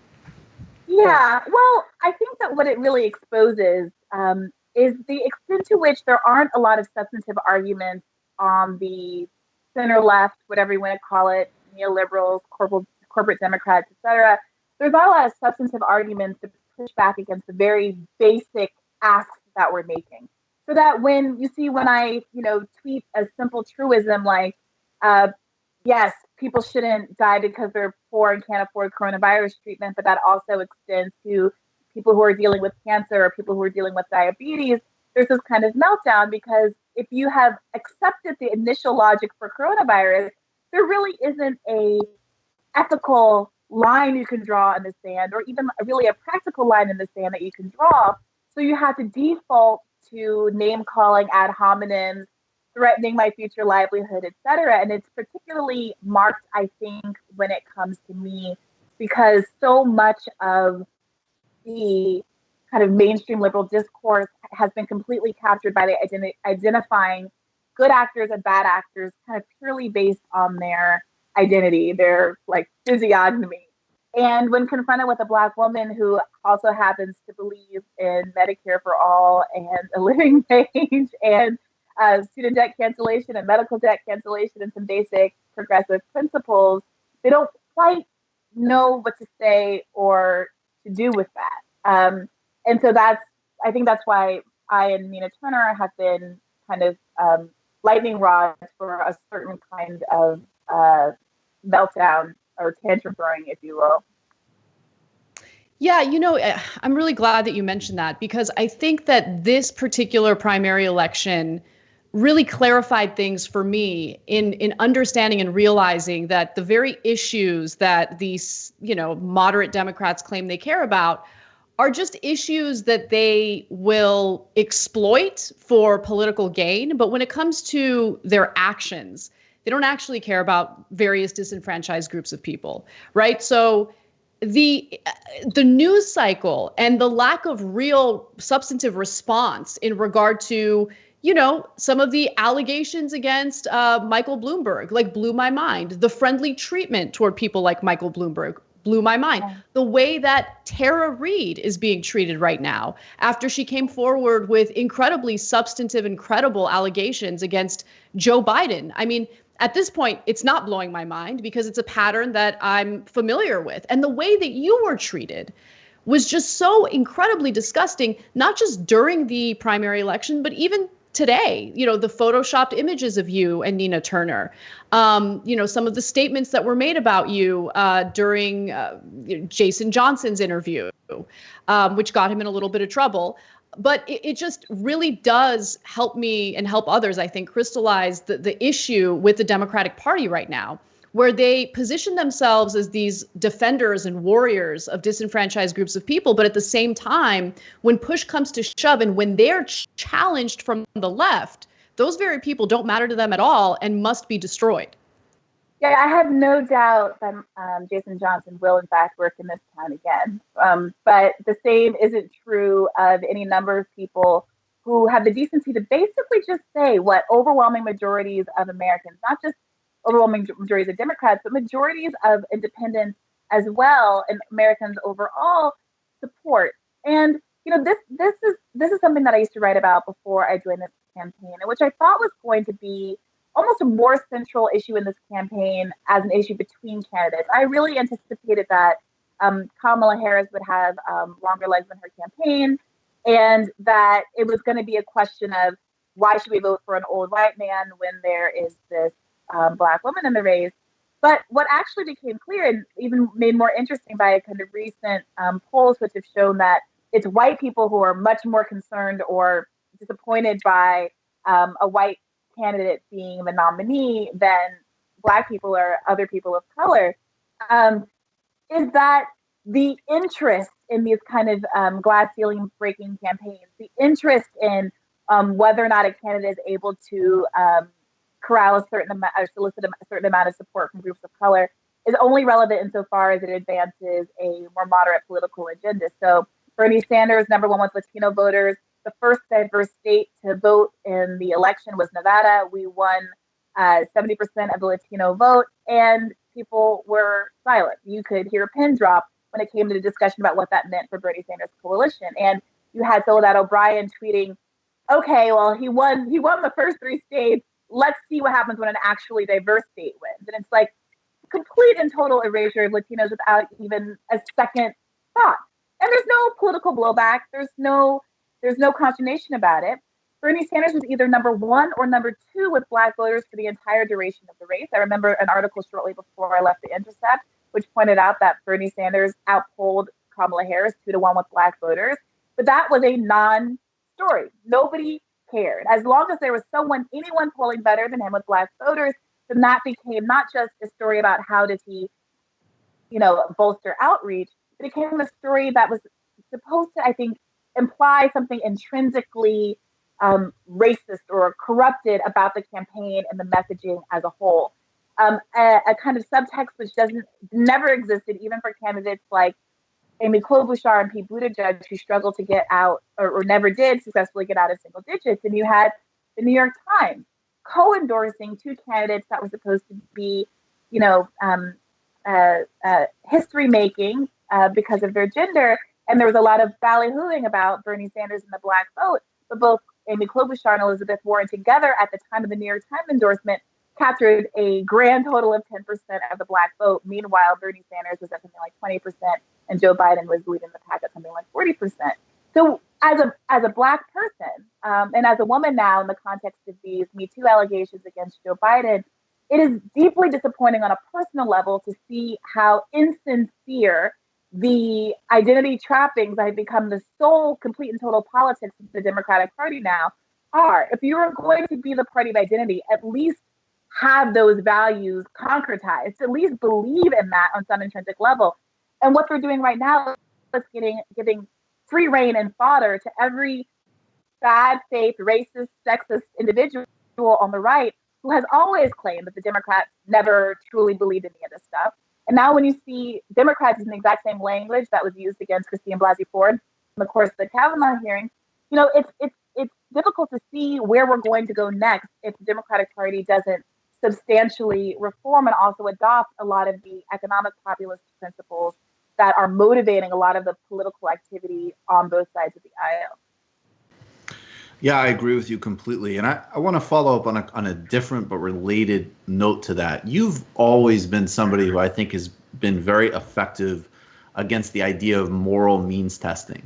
Yeah, well, I think that what it really exposes is the extent to which there aren't a lot of substantive arguments on the center left, whatever you want to call it, neoliberals, corporate Democrats, etc. There's not a lot of substantive arguments to push back against the very basic asks that we're making. So that when I, tweet a simple truism like, yes, people shouldn't die because they're poor and can't afford coronavirus treatment, but that also extends to people who are dealing with cancer or people who are dealing with diabetes, there's this kind of meltdown because if you have accepted the initial logic for coronavirus, there really isn't a ethical line you can draw in the sand, or even really a practical line in the sand that you can draw. So you have to default to name calling ad hominems, threatening my future livelihood, et cetera. And it's particularly marked, I think, when it comes to me, because so much of the kind of mainstream liberal discourse has been completely captured by the identifying good actors and bad actors kind of purely based on their identity, their like physiognomy. And when confronted with a Black woman who also happens to believe in Medicare for all and a living wage and student debt cancellation and medical debt cancellation and some basic progressive principles, they don't quite know what to say or to do with that. And so I think that's why I and Nina Turner have been kind of lightning rods for a certain kind of meltdown or tantrum throwing, if you will. Yeah, I'm really glad that you mentioned that, because I think that this particular primary election really clarified things for me in understanding and realizing that the very issues that these, moderate Democrats claim they care about are just issues that they will exploit for political gain. But when it comes to their actions, they don't actually care about various disenfranchised groups of people, right? So the news cycle and the lack of real substantive response in regard to, some of the allegations against Michael Bloomberg, like, blew my mind. The friendly treatment toward people like Michael Bloomberg blew my mind. The way that Tara Reid is being treated right now, after she came forward with incredibly substantive and credible allegations against Joe Biden. I mean, at this point, it's not blowing my mind because it's a pattern that I'm familiar with. And the way that you were treated was just so incredibly disgusting, not just during the primary election, but even today. The photoshopped images of you and Nina Turner, some of the statements that were made about you during Jason Johnson's interview, which got him in a little bit of trouble. But it just really does help me and help others, I think, crystallize the issue with the Democratic Party right now, where they position themselves as these defenders and warriors of disenfranchised groups of people. But at the same time, when push comes to shove and when they're challenged from the left, those very people don't matter to them at all and must be destroyed. Yeah, I have no doubt that Jason Johnson will, in fact, work in this town again. But the same isn't true of any number of people who have the decency to basically just say what overwhelming majorities of Americans, not just overwhelming majorities of Democrats, but majorities of independents as well, and Americans overall support. And this is something that I used to write about before I joined this campaign, and which I thought was going to be almost a more central issue in this campaign as an issue between candidates. I really anticipated that Kamala Harris would have longer legs in her campaign, and that it was going to be a question of why should we vote for an old white man when there is this Black woman in the race. But what actually became clear, and even made more interesting by a kind of recent polls, which have shown that it's white people who are much more concerned or disappointed by a white candidate being the nominee than Black people or other people of color, is that the interest in these kind of glass ceiling breaking campaigns, the interest in whether or not a candidate is able to corral a certain amount or solicit a certain amount of support from groups of color is only relevant insofar as it advances a more moderate political agenda. So Bernie Sanders, #1 with Latino voters. The first diverse state to vote in the election was Nevada. We won 70% of the Latino vote, and people were silent. You could hear a pin drop when it came to the discussion about what that meant for Bernie Sanders' coalition. And you had Soledad O'Brien tweeting, okay, well, he won the first 3 states. Let's see what happens when an actually diverse state wins. And it's like complete and total erasure of Latinos without even a second thought. And there's no political blowback. There's no consternation about it. Bernie Sanders was either #1 or #2 with Black voters for the entire duration of the race. I remember an article shortly before I left The Intercept, which pointed out that Bernie Sanders outpolled Kamala Harris 2-1 with Black voters. But that was a non-story. Nobody cared. As long as there was anyone polling better than him with Black voters, then that became not just a story about how did he, bolster outreach, but it became a story that was supposed to, I think, imply something intrinsically racist or corrupted about the campaign and the messaging as a whole. A kind of subtext which never existed even for candidates like Amy Klobuchar and Pete Buttigieg, who struggled to get out or never did successfully get out of single digits. And you had the New York Times co-endorsing 2 candidates that were supposed to be, history making because of their gender. And there was a lot of ballyhooing about Bernie Sanders and the Black vote. But both Amy Klobuchar and Elizabeth Warren together at the time of the New York Times endorsement captured a grand total of 10% of the Black vote. Meanwhile, Bernie Sanders was at something like 20%, and Joe Biden was leading the pack at something like 40%. So as a Black person, and as a woman now in the context of these Me Too allegations against Joe Biden, it is deeply disappointing on a personal level to see how insincere the identity trappings that have become the sole, complete, and total politics of the Democratic Party now are. If you are going to be the party of identity, at least have those values concretized, at least believe in that on some intrinsic level. And what they're doing right now is giving free rein and fodder to every bad faith, racist, sexist individual on the right who has always claimed that the Democrats never truly believed in any of this stuff. And now when you see Democrats using the exact same language that was used against Christine Blasey Ford in the course of the Kavanaugh hearing, it's difficult to see where we're going to go next if the Democratic Party doesn't substantially reform and also adopt a lot of the economic populist principles that are motivating a lot of the political activity on both sides of the aisle. Yeah, I agree with you completely. And I want to follow up on a different but related note to that. You've always been somebody who I think has been very effective against the idea of moral means testing.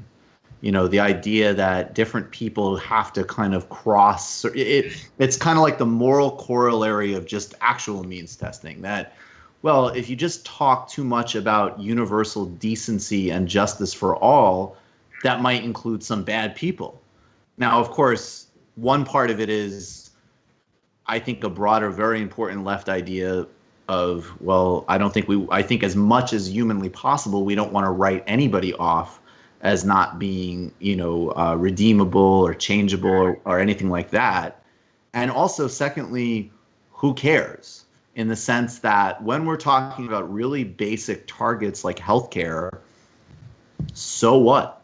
The idea that different people have to kind of cross it's kind of like the moral corollary of just actual means testing, that, well, if you just talk too much about universal decency and justice for all, that might include some bad people. Now, of course, one part of it is, I think, a broader, very important left idea of, well, I think as much as humanly possible, we don't want to write anybody off as not being, redeemable or changeable or anything like that. And also, secondly, who cares? In the sense that when we're talking about really basic targets like healthcare, so what?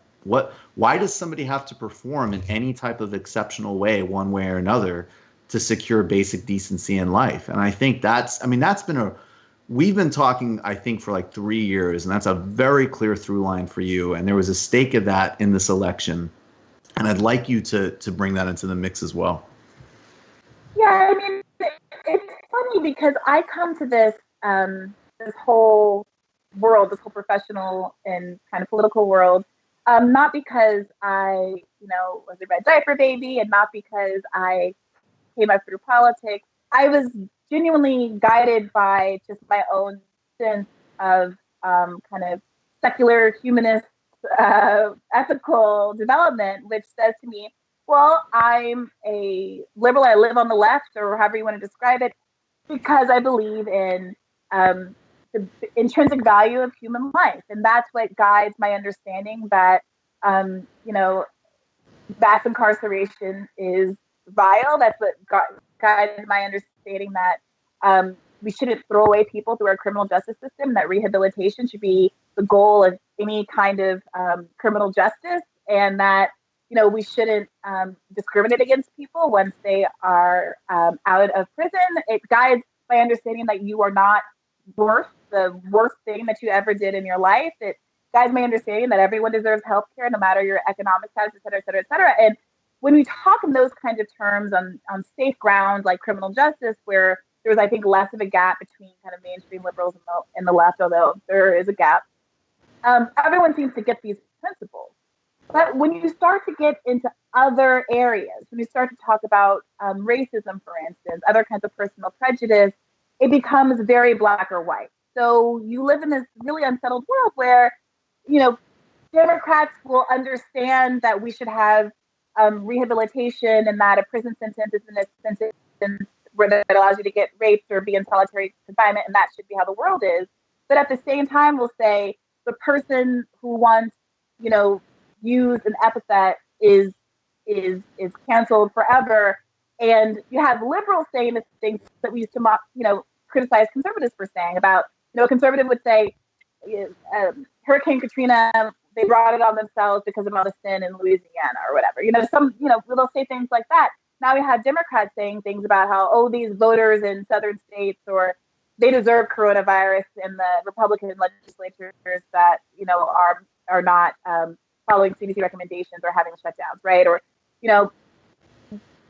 Why does somebody have to perform in any type of exceptional way, one way or another, to secure basic decency in life? And I think we've been talking, I think, for like 3 years, and that's a very clear through line for you. And there was a stake of that in this election. And I'd like you to bring that into the mix as well. Yeah, it's funny because I come to this whole world, this whole professional and kind of political world, not because I, was a red diaper baby, and not because I came up through politics. I was genuinely guided by just my own sense of kind of secular humanist ethical development, which says to me, well, I'm a liberal, I live on the left, or however you want to describe it, because I believe in the intrinsic value of human life. And that's what guides my understanding that, mass incarceration is vile. That's what guides my understanding understanding that we shouldn't throw away people through our criminal justice system, that rehabilitation should be the goal of any kind of criminal justice, and that, you know, we shouldn't discriminate against people once they are out of prison. It guides my understanding that you are not worth the worst thing that you ever did in your life. It guides my understanding that everyone deserves health care, no matter your economic status, et cetera, et cetera, et cetera. And when we talk in those kinds of terms on safe ground like criminal justice, where there's, I think, less of a gap between kind of mainstream liberals and the left, although there is a gap, everyone seems to get these principles. But when you start to get into other areas, when you start to talk about racism, for instance, other kinds of personal prejudice, it becomes very black or white. So you live in this really unsettled world where, you know, Democrats will understand that we should have rehabilitation, and that a prison sentence isn't a sentence where that allows you to get raped or be in solitary confinement, and that should be how the world is. But at the same time, we'll say the person who once, you know, used an epithet is canceled forever. And you have liberals saying the things that we used to mock, you know, criticize conservatives for saying about, you know, a conservative would say, Hurricane Katrina, they brought it on themselves because of all the sin in Louisiana or whatever. You know, they'll say things like that. Now we have Democrats saying things about how, oh, these voters in southern states, or they deserve coronavirus, and the Republican legislatures that, you know, are not following CDC recommendations or having shutdowns, right? Or, you know,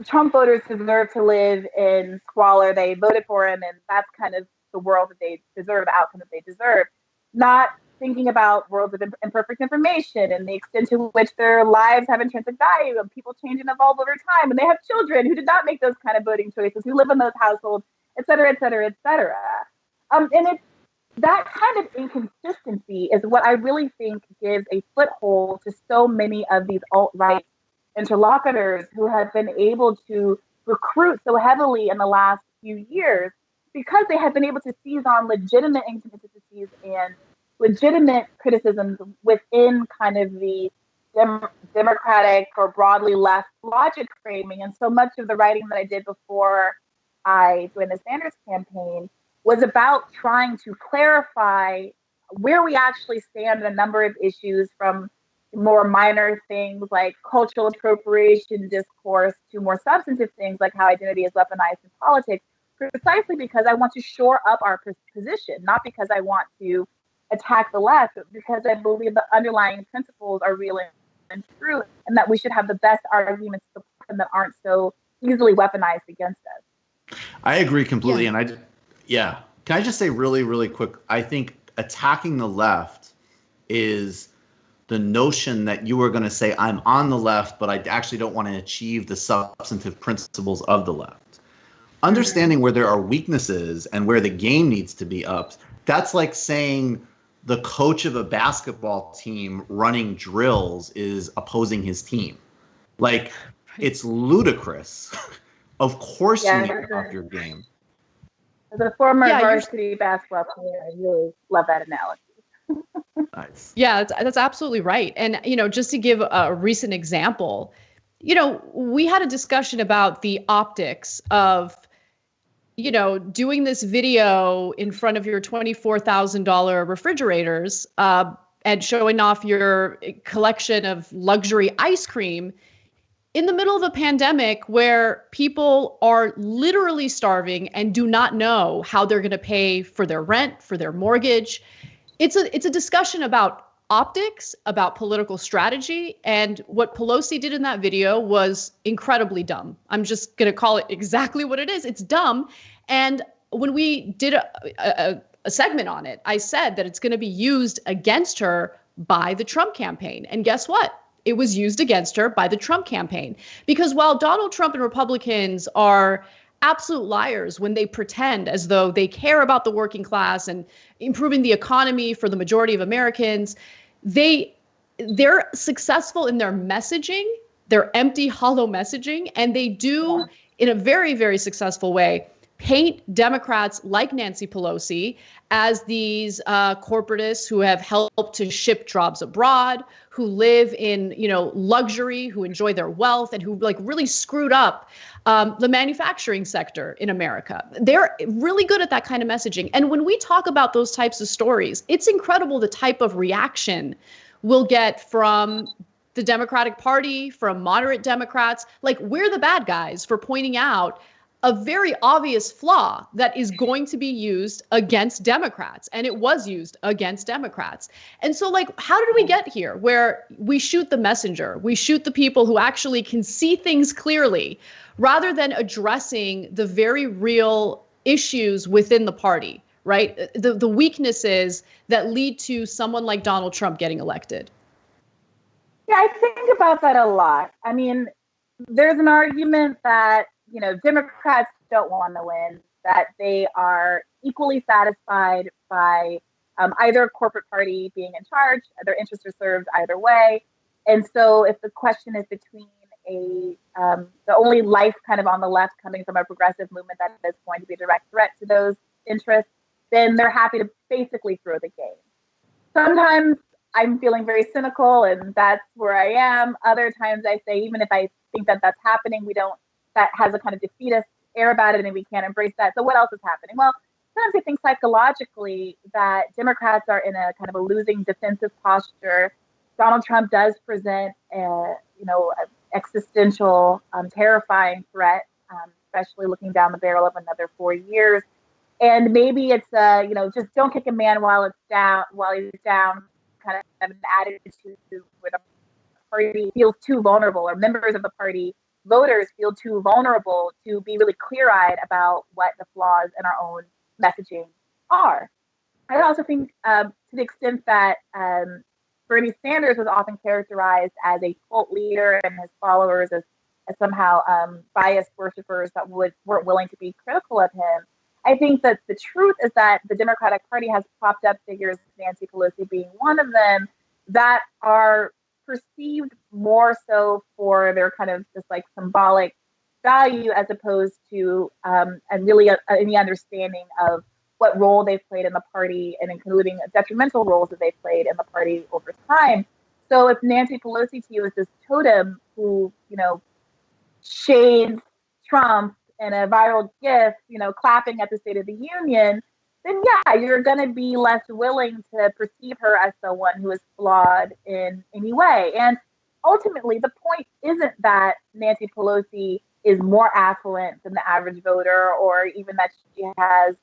Trump voters deserve to live in squalor. They voted for him, and that's kind of the world that they deserve, the outcome that they deserve. Not thinking about worlds of imperfect information and the extent to which their lives have intrinsic value, and people change and evolve over time, and they have children who did not make those kind of voting choices, who live in those households, et cetera, et cetera, et cetera. And it's that kind of inconsistency is what I really think gives a foothold to so many of these alt-right interlocutors who have been able to recruit so heavily in the last few years, because they have been able to seize on legitimate inconsistencies and legitimate criticisms within kind of the democratic or broadly left logic framing. And so much of the writing that I did before I joined the Sanders campaign was about trying to clarify where we actually stand on a number of issues, from more minor things like cultural appropriation discourse to more substantive things like how identity is weaponized in politics, precisely because I want to shore up our position, not because I want to attack the left, but because I believe the underlying principles are real and true, and that we should have the best arguments to support them that aren't so easily weaponized against us. I agree completely. Yeah. And can I just say really, really quick, I think attacking the left is the notion that you were going to say, I'm on the left, but I actually don't want to achieve the substantive principles of the left. Understanding where there are weaknesses and where the game needs to be upped, that's like saying the coach of a basketball team running drills is opposing his team. Like, it's ludicrous. Of course you need to up your game. As a former varsity basketball player, I really love that analogy. Nice. Yeah, that's absolutely right. And, you know, just to give a recent example, you know, we had a discussion about the optics of, you know, doing this video in front of your $24,000 refrigerators and showing off your collection of luxury ice cream in the middle of a pandemic where people are literally starving and do not know how they're going to pay for their rent, for their mortgage. It's a discussion about optics, about political strategy, and what Pelosi did in that video was incredibly dumb. I'm just going to call it exactly what it is. It's dumb. And when we did a segment on it, I said that it's going to be used against her by the Trump campaign. And guess what? It was used against her by the Trump campaign. Because while Donald Trump and Republicans are absolute liars when they pretend as though they care about the working class and improving the economy for the majority of Americans, they're successful in their messaging, their empty, hollow messaging, and they do in a very, very successful way paint Democrats like Nancy Pelosi as these corporatists who have helped to ship jobs abroad, who live in, luxury, who enjoy their wealth, and who really screwed up the manufacturing sector in America. They're really good at that kind of messaging. And when we talk about those types of stories, it's incredible the type of reaction we'll get from the Democratic Party, from moderate Democrats. We're the bad guys for pointing out a very obvious flaw that is going to be used against Democrats. And it was used against Democrats. And so, how did we get here where we shoot the messenger? We shoot the people who actually can see things clearly rather than addressing the very real issues within the party, right? The weaknesses that lead to someone like Donald Trump getting elected. Yeah, I think about that a lot. I mean, there's an argument that Democrats don't want to win, that they are equally satisfied by either corporate party being in charge, their interests are served either way. And so if the question is between the only life kind of on the left coming from a progressive movement that is going to be a direct threat to those interests, then they're happy to basically throw the game. Sometimes I'm feeling very cynical, and that's where I am. Other times I say, even if I think that that's happening, that has a kind of defeatist air about it and we can't embrace that. So what else is happening? Well, sometimes I think psychologically that Democrats are in a kind of a losing defensive posture. Donald Trump does present a existential, terrifying threat, especially looking down the barrel of another 4 years. And maybe it's just don't kick a man while he's down, kind of an attitude where the party feels too vulnerable, or members of the party, voters feel too vulnerable to be really clear-eyed about what the flaws in our own messaging are. I also think to the extent that Bernie Sanders was often characterized as a cult leader and his followers as somehow biased worshipers that weren't willing to be critical of him. I think that the truth is that the Democratic Party has propped up figures, Nancy Pelosi being one of them, that are perceived more so for their kind of just symbolic value as opposed to and really any understanding of what role they've played in the party, and including detrimental roles that they've played in the party over time. So if Nancy Pelosi to you is this totem who, shades Trump in a viral GIF, clapping at the State of the Union, then yeah, you're going to be less willing to perceive her as someone who is flawed in any way. And ultimately, the point isn't that Nancy Pelosi is more affluent than the average voter, or even that she has,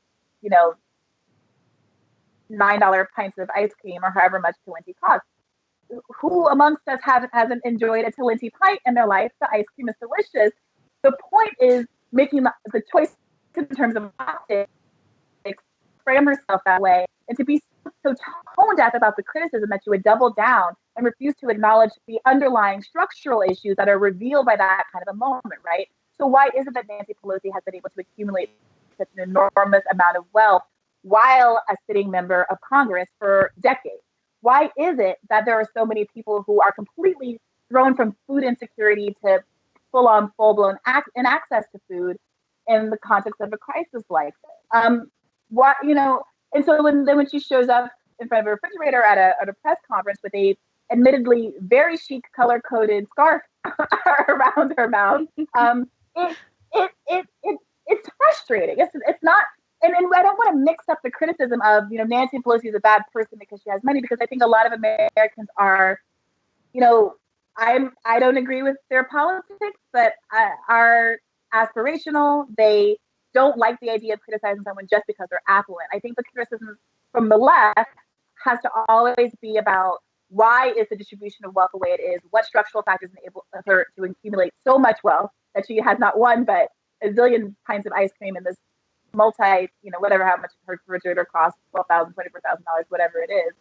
$9 pints of ice cream or however much Talenti costs. Who amongst us hasn't enjoyed a Talenti pint in their life? The ice cream is delicious. The point is making the choice in terms of optics, frame herself that way, and to be so tone deaf about the criticism that you would double down and refuse to acknowledge the underlying structural issues that are revealed by that kind of a moment, right? So why is it that Nancy Pelosi has been able to accumulate such an enormous amount of wealth while a sitting member of Congress for decades? Why is it that there are so many people who are completely thrown from food insecurity to full-on, full-blown inaccess to food in the context of a crisis like this? And so when she shows up in front of a refrigerator at a press conference with a admittedly very chic color-coded scarf around her mouth, it's frustrating. It's not, and I don't want to mix up the criticism of Nancy Pelosi is a bad person because she has money, because I think a lot of Americans are, I don't agree with their politics, but are aspirational. They don't like the idea of criticizing someone just because they're affluent. I think the criticism from the left has to always be about why is the distribution of wealth the way it is? What structural factors enable her to accumulate so much wealth that she has not one, but a zillion pints of ice cream in this whatever, how much her refrigerator costs, $12,000, $24,000, whatever it is.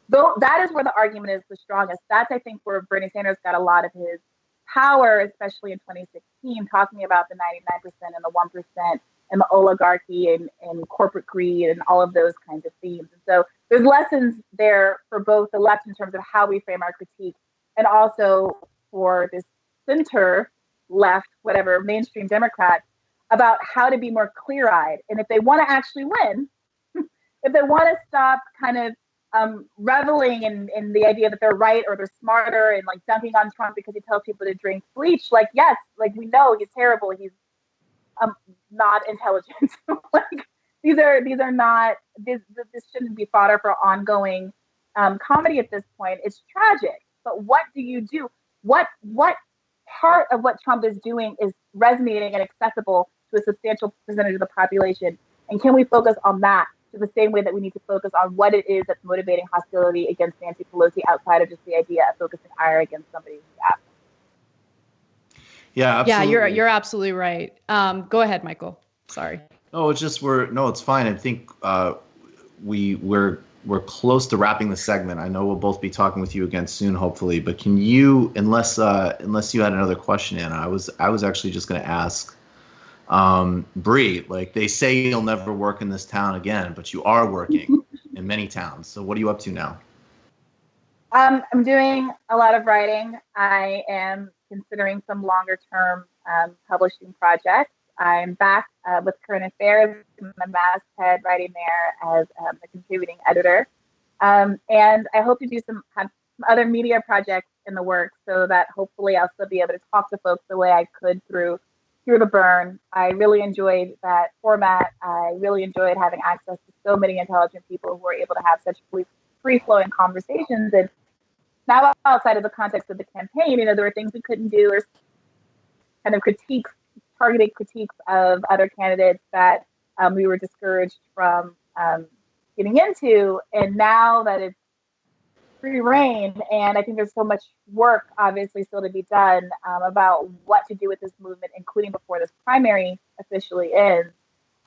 Though that is where the argument is the strongest. That's, I think, where Bernie Sanders got a lot of his power, especially in 2016, talking about the 99% and the 1% and the oligarchy and corporate greed and all of those kinds of themes. And so there's lessons there for both the left in terms of how we frame our critique, and also for this center left, whatever, mainstream Democrats, about how to be more clear-eyed. And if they want to actually win, if they want to stop kind of reveling in the idea that they're right or they're smarter and like dunking on Trump because he tells people to drink bleach, like, yes, like we know he's terrible. He's not intelligent. Like these are not, this shouldn't be fodder for ongoing comedy at this point. It's tragic. But what do you do? What part of what Trump is doing is resonating and accessible to a substantial percentage of the population? And can we focus on that to the same way that we need to focus on what it is that's motivating hostility against Nancy Pelosi outside of just the idea of focusing ire against somebody who's absent? Yeah, absolutely. Yeah, you're absolutely right. Go ahead, Michael. Sorry. No, it's just it's fine. I think we're close to wrapping the segment. I know we'll both be talking with you again soon, hopefully. But can you, unless you had another question, Anna, I was actually just going to ask, Bri, like they say you'll never work in this town again, but you are working in many towns. So what are you up to now? I'm doing a lot of writing. I am considering some longer term publishing projects. I'm back with Current Affairs. I'm a masthead writing there as a contributing editor. And I hope to do some other media projects in the works so that hopefully I'll still be able to talk to folks the way I could through the burn. I really enjoyed that format. I really enjoyed having access to so many intelligent people who are able to have such free-flowing conversations. And now outside of the context of the campaign, there were things we couldn't do or kind of targeted critiques of other candidates that we were discouraged from getting into. And now that it's free reign, and I think there's so much work obviously still to be done about what to do with this movement, including before this primary officially ends.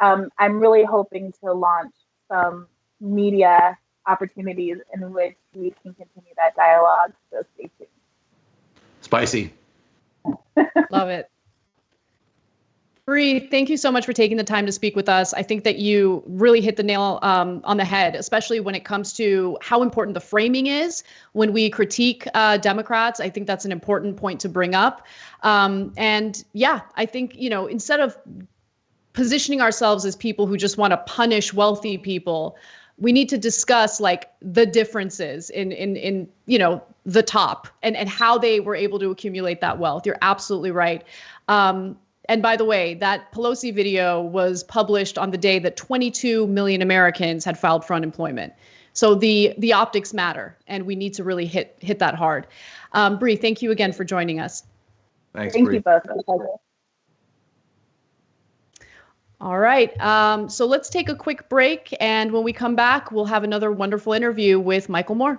I'm really hoping to launch some media opportunities in which we can continue that dialogue. So stay tuned. Spicy. Love it. Bri, thank you so much for taking the time to speak with us. I think that you really hit the nail on the head, especially when it comes to how important the framing is when we critique Democrats. I think that's an important point to bring up. And yeah, I think, instead of positioning ourselves as people who just want to punish wealthy people, we need to discuss like the differences in the top and how they were able to accumulate that wealth. You're absolutely right. And by the way, that Pelosi video was published on the day that 22 million Americans had filed for unemployment. So the optics matter, and we need to really hit that hard. Bri, thank you again for joining us. Thanks, Thank Bri. you both. All right. So let's take a quick break. And when we come back, we'll have another wonderful interview with Michael Moore.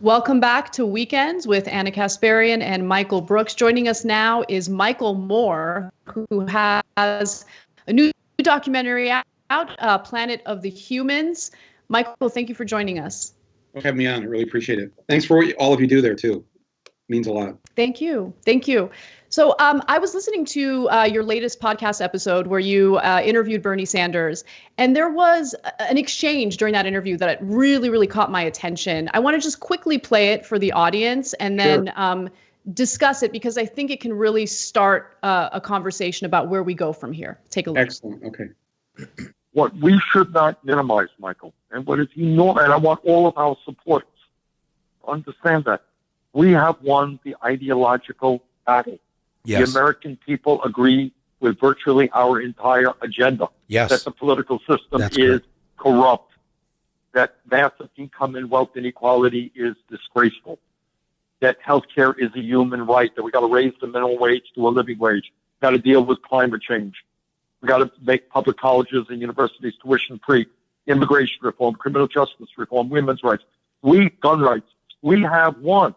Welcome back to Weekends with Anna Kasparian and Michael Brooks. Joining us now is Michael Moore, who has a new documentary out, Planet of the Humans. Michael, thank you for joining us. For having me on. I really appreciate it. Thanks for what all of you do there, too. It means a lot. Thank you. Thank you. So I was listening to your latest podcast episode where you interviewed Bernie Sanders, and there was an exchange during that interview that really, really caught my attention. I want to just quickly play it for the audience and then discuss it, because I think it can really start a conversation about where we go from here. Take a look. Excellent. Okay. What we should not minimize, Michael, and what is enormous, and I want all of our supporters to understand that we have won the ideological battle. Yes. The American people agree with virtually our entire agenda. Yes. That the political system is corrupt, that massive income and wealth inequality is disgraceful. that healthcare is a human right, that we got to raise the minimum wage to a living wage, got to deal with climate change. We got to make public colleges and universities tuition free, immigration reform, criminal justice reform, women's rights, gun rights. We have won.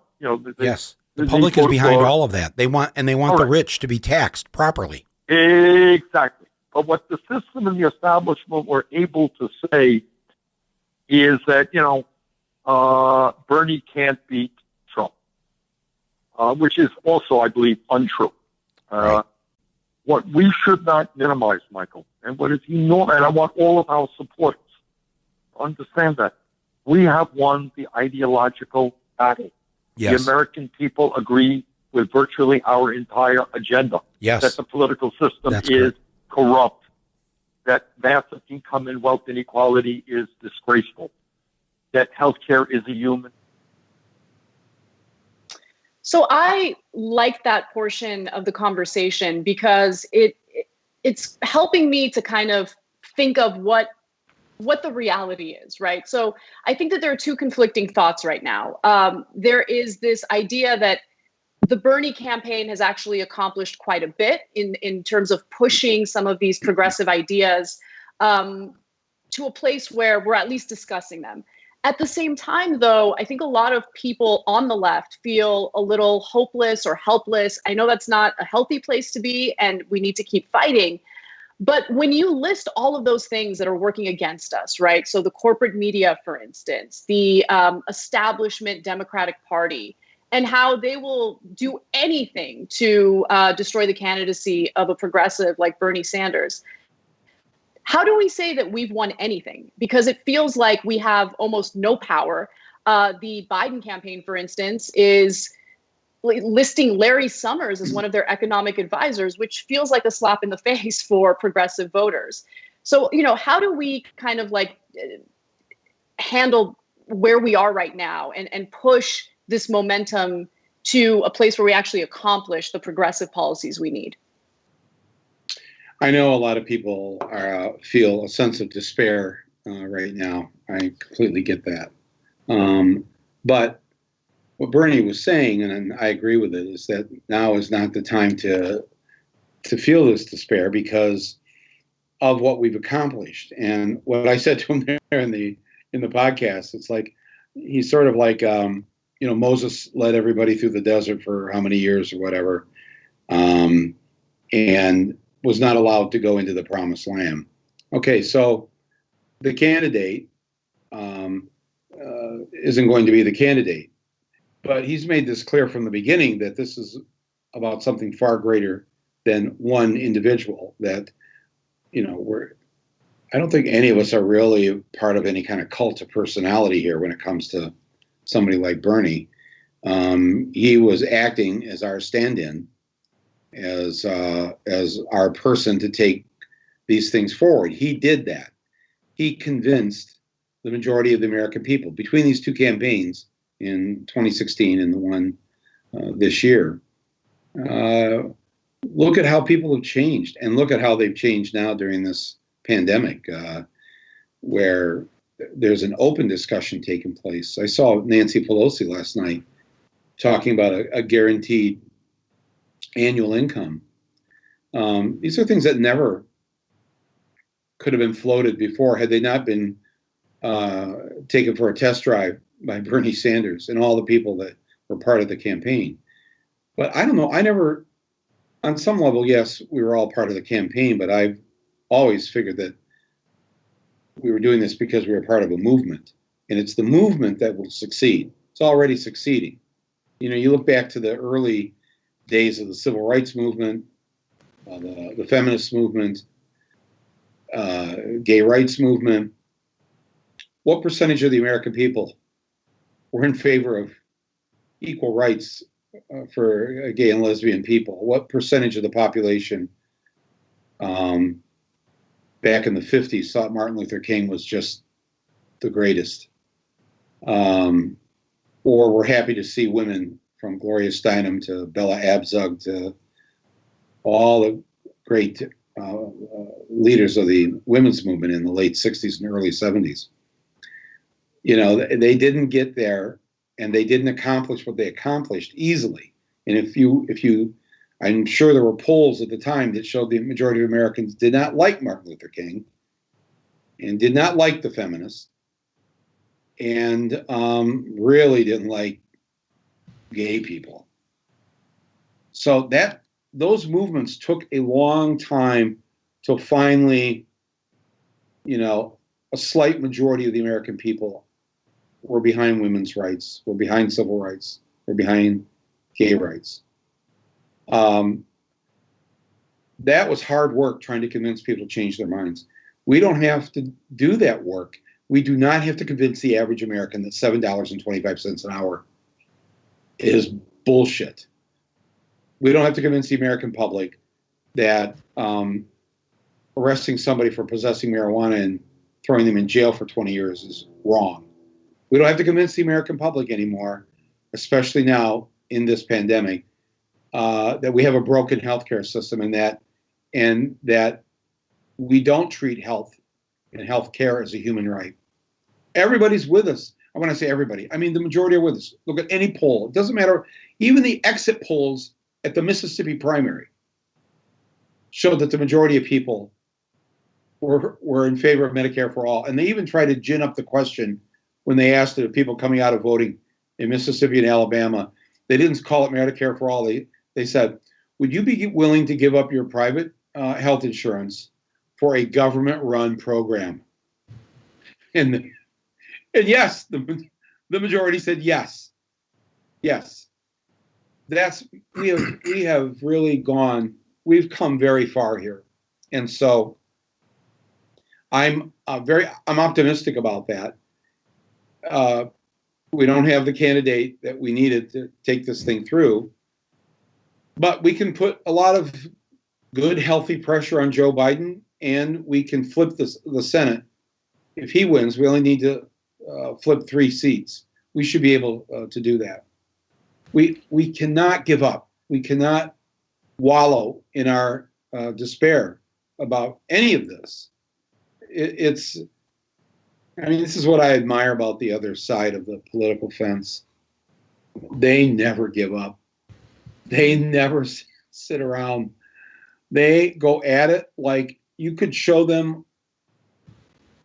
Yes, the public is behind all of that. They want the rich to be taxed properly. Exactly. But what the system and the establishment were able to say is that, Bernie can't beat Trump, which is also, I believe, untrue. Right. What we should not minimize, Michael, and what is enormous, and I want all of our supporters to understand that we have won the ideological battle. Yes. The American people agree with virtually our entire agenda. Yes. That the political system is corrupt, that massive income and wealth inequality is disgraceful, that healthcare is a human. So I like that portion of the conversation because it's helping me to kind of think of what the reality is, right? So I think that there are two conflicting thoughts right now. There is this idea that the Bernie campaign has actually accomplished quite a bit in terms of pushing some of these progressive ideas to a place where we're at least discussing them. At the same time, though, I think a lot of people on the left feel a little hopeless or helpless. I know that's not a healthy place to be, and we need to keep fighting. But when you list all of those things that are working against us, right? So the corporate media, for instance, the establishment Democratic Party, and how they will do anything to destroy the candidacy of a progressive like Bernie Sanders. How do we say that we've won anything? Because it feels like we have almost no power. The Biden campaign, for instance, is listing Larry Summers as one of their economic advisors, which feels like a slap in the face for progressive voters. So, how do we kind of handle where we are right now and push this momentum to a place where we actually accomplish the progressive policies we need? I know a lot of people feel a sense of despair right now. I completely get that. But what Bernie was saying, and I agree with it, is that now is not the time to feel this despair because of what we've accomplished. And what I said to him there in the podcast, it's like he's sort of like Moses led everybody through the desert for how many years or whatever, and was not allowed to go into the promised land. Okay, so the candidate isn't going to be the candidate. But he's made this clear from the beginning that this is about something far greater than one individual. That, I don't think any of us are really part of any kind of cult of personality here when it comes to somebody like Bernie. He was acting as our stand-in, as our person to take these things forward. He did that. He convinced the majority of the American people between these two campaigns in 2016 and the one this year. Look at how people have changed, and look at how they've changed now during this pandemic, where there's an open discussion taking place. I saw Nancy Pelosi last night talking about a guaranteed annual income. These are things that never could have been floated before had they not been taken for a test drive by Bernie Sanders and all the people that were part of the campaign. But I don't know. I never, on some level, yes, we were all part of the campaign, but I've always figured that we were doing this because we were part of a movement. And it's the movement that will succeed. It's already succeeding. You look back to the early days of the civil rights movement, the feminist movement, gay rights movement. What percentage of the American people were in favor of equal rights for gay and lesbian people? What percentage of the population back in the 50s thought Martin Luther King was just the greatest? Or were happy to see women from Gloria Steinem to Bella Abzug to all the great leaders of the women's movement in the late 60s and early 70s. They didn't get there and they didn't accomplish what they accomplished easily. And I'm sure there were polls at the time that showed the majority of Americans did not like Martin Luther King and did not like the feminists and really didn't like gay people. So those movements took a long time till finally, a slight majority of the American people were behind women's rights, were behind civil rights, were behind gay rights. That was hard work trying to convince people to change their minds. We don't have to do that work. We do not have to convince the average American that $7.25 an hour is bullshit. We don't have to convince the American public that arresting somebody for possessing marijuana and throwing them in jail for 20 years is wrong. We don't have to convince the American public anymore, especially now in this pandemic, that we have a broken healthcare system and that we don't treat health and healthcare as a human right. Everybody's with us. I want to say everybody. I mean, the majority are with us. Look at any poll. It doesn't matter. Even the exit polls at the Mississippi primary showed that the majority of people were in favor of Medicare for all. And they even tried to gin up the question when they asked the people coming out of voting in Mississippi and Alabama. They didn't call it Medicare for all. They said, would you be willing to give up your private health insurance for a government-run program? And yes, the majority said yes. Yes. We have really we've come very far here. And so I'm optimistic about that. We don't have the candidate that we needed to take this thing through, but we can put a lot of good, healthy pressure on Joe Biden, and we can flip the Senate. If he wins, we only need to flip 3 seats. We should be able to do that. We cannot give up. We cannot wallow in our despair about any of this. This is what I admire about the other side of the political fence. They never give up. They never sit around. They go at it like you could show them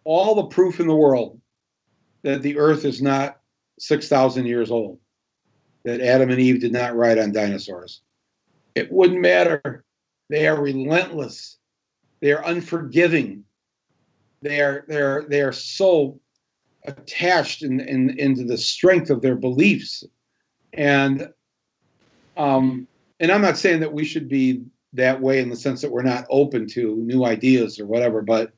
all the proof in the world that the earth is not 6,000 years old, that Adam and Eve did not ride on dinosaurs. It wouldn't matter. They are relentless. They are unforgiving. They are so attached into the strength of their beliefs. And I'm not saying that we should be that way in the sense that we're not open to new ideas or whatever, but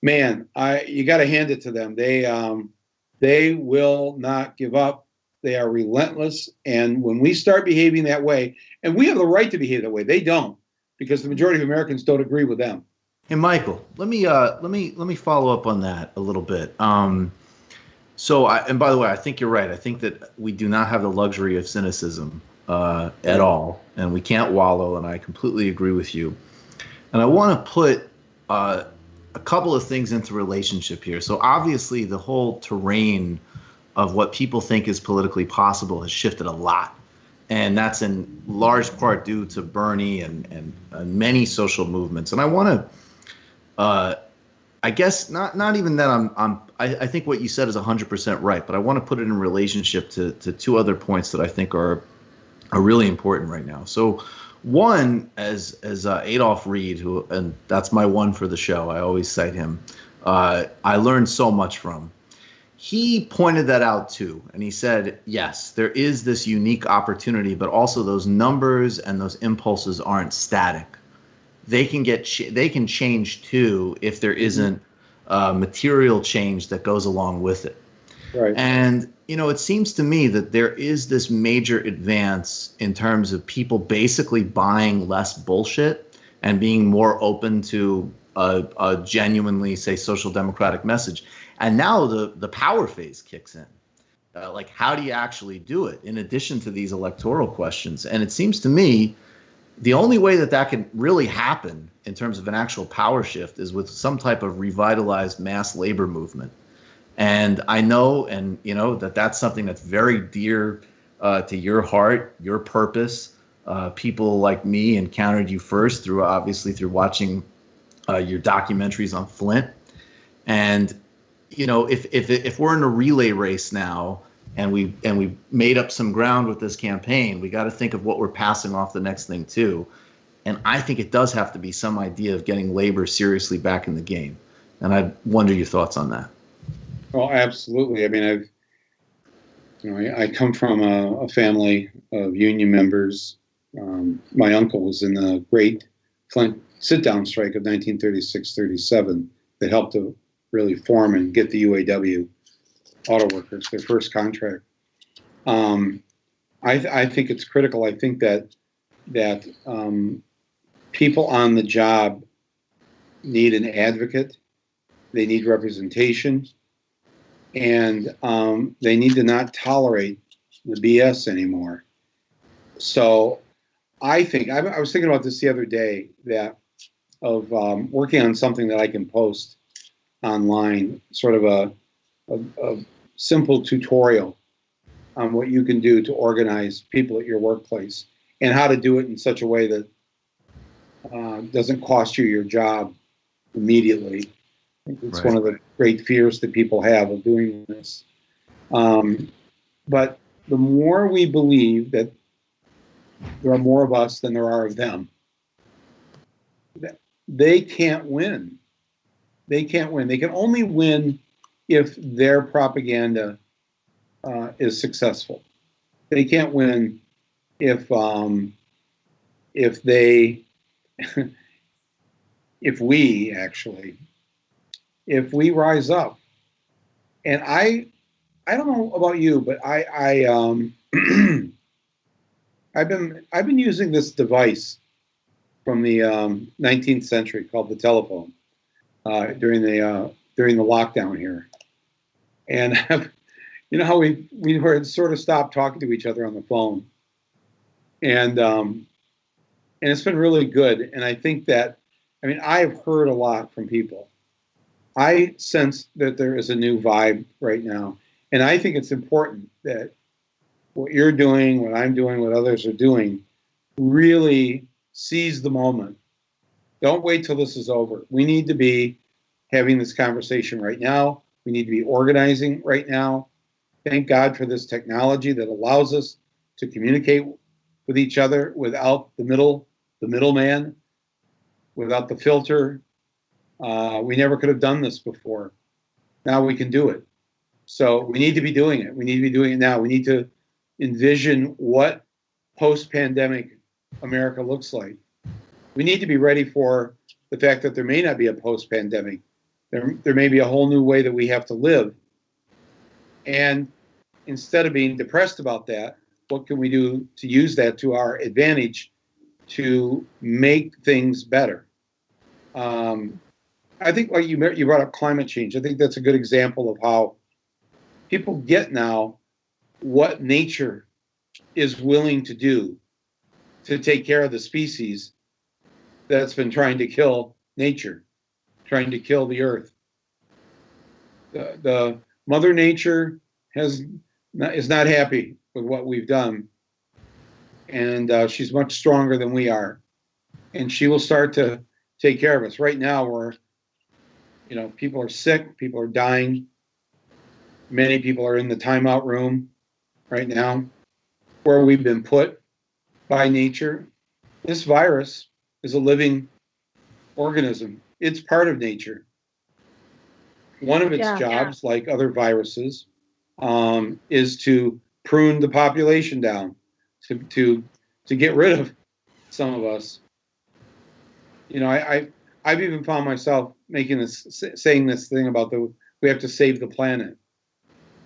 man, you got to hand it to them. They will not give up. They are relentless. And when we start behaving that way, and we have the right to behave that way, they don't, because the majority of Americans don't agree with them. Hey, Michael, let me follow up on that a little bit. And by the way, I think you're right. I think that we do not have the luxury of cynicism at all, and we can't wallow. And I completely agree with you. And I want to put a couple of things into relationship here. So obviously, the whole terrain of what people think is politically possible has shifted a lot. And that's in large part due to Bernie and many social movements. And I want to, I guess, not even that I think what you said is 100% right, but I want to put it in relationship to 2 other points that I think are really important right now. So one, as Adolph Reed, and that's my one for the show, I always cite him, I learned so much from. He pointed that out too, and he said, yes, there is this unique opportunity, but also those numbers and those impulses aren't static. They can change too if there isn't material change that goes along with it. Right. And it seems to me that there is this major advance in terms of people basically buying less bullshit and being more open to a genuinely, say, social democratic message. And now the power phase kicks in. Like, how do you actually do it in addition to these electoral questions? And it seems to me the only way that can really happen in terms of an actual power shift is with some type of revitalized mass labor movement. And I know, and that that's something that's very dear to your heart, your purpose. People like me encountered you first through watching your documentaries on Flint. And if we're in a relay race now, and we made up some ground with this campaign, we got to think of what we're passing off the next thing too. And I think it does have to be some idea of getting labor seriously back in the game. And I wonder your thoughts on that. Well, absolutely. I mean, I come from a family of union members. My uncle was in the great Flint sit-down strike of 1936-37 that helped to really form and get the UAW auto workers their first contract. I think it's critical. I think that people on the job need an advocate. They need representation, and they need to not tolerate the BS anymore. So I think I was thinking about this the other day, that of working on something that I can post online, sort of a simple tutorial on what you can do to organize people at your workplace and how to do it in such a way that doesn't cost you your job immediately. It's Right. one of the great fears that people have of doing this. But the more we believe that there are more of us than there are of them, they can't win. They can't win. They can only win if their propaganda is successful. They can't win if they if we rise up. And I don't know about you, but I've been using this device from the 19th century called the telephone during the lockdown here, and you know how we were sort of stopped talking to each other on the phone, and it's been really good. And I think that, I've heard a lot from people. I sense that there is a new vibe right now, and I think it's important that what you're doing, what I'm doing, what others are doing, really seize the moment. Don't wait till this is over. We need to be having this conversation right now. We need to be organizing right now. Thank God for this technology that allows us to communicate with each other without the middleman, without the filter. We never could have done this before. Now we can do it. So we need to be doing it. We need to be doing it now. We need to envision what post-pandemic America looks like. We need to be ready for the fact that there may not be a post-pandemic. There may be a whole new way that we have to live. And instead of being depressed about that, what can we do to use that to our advantage to make things better? I think, like you brought up climate change. I think that's a good example of how people get now what nature is willing to do to take care of the species that's been trying to kill nature, trying to kill the earth. The Mother Nature is not happy with what we've done, and she's much stronger than we are, and she will start to take care of us. Right now, people are sick, people are dying. Many people are in the timeout room right now, where we've been put by nature. This virus is a living organism. It's part of nature. One of its jobs, like other viruses, is to prune the population down, to get rid of some of us. I've even found myself saying this thing about we have to save the planet.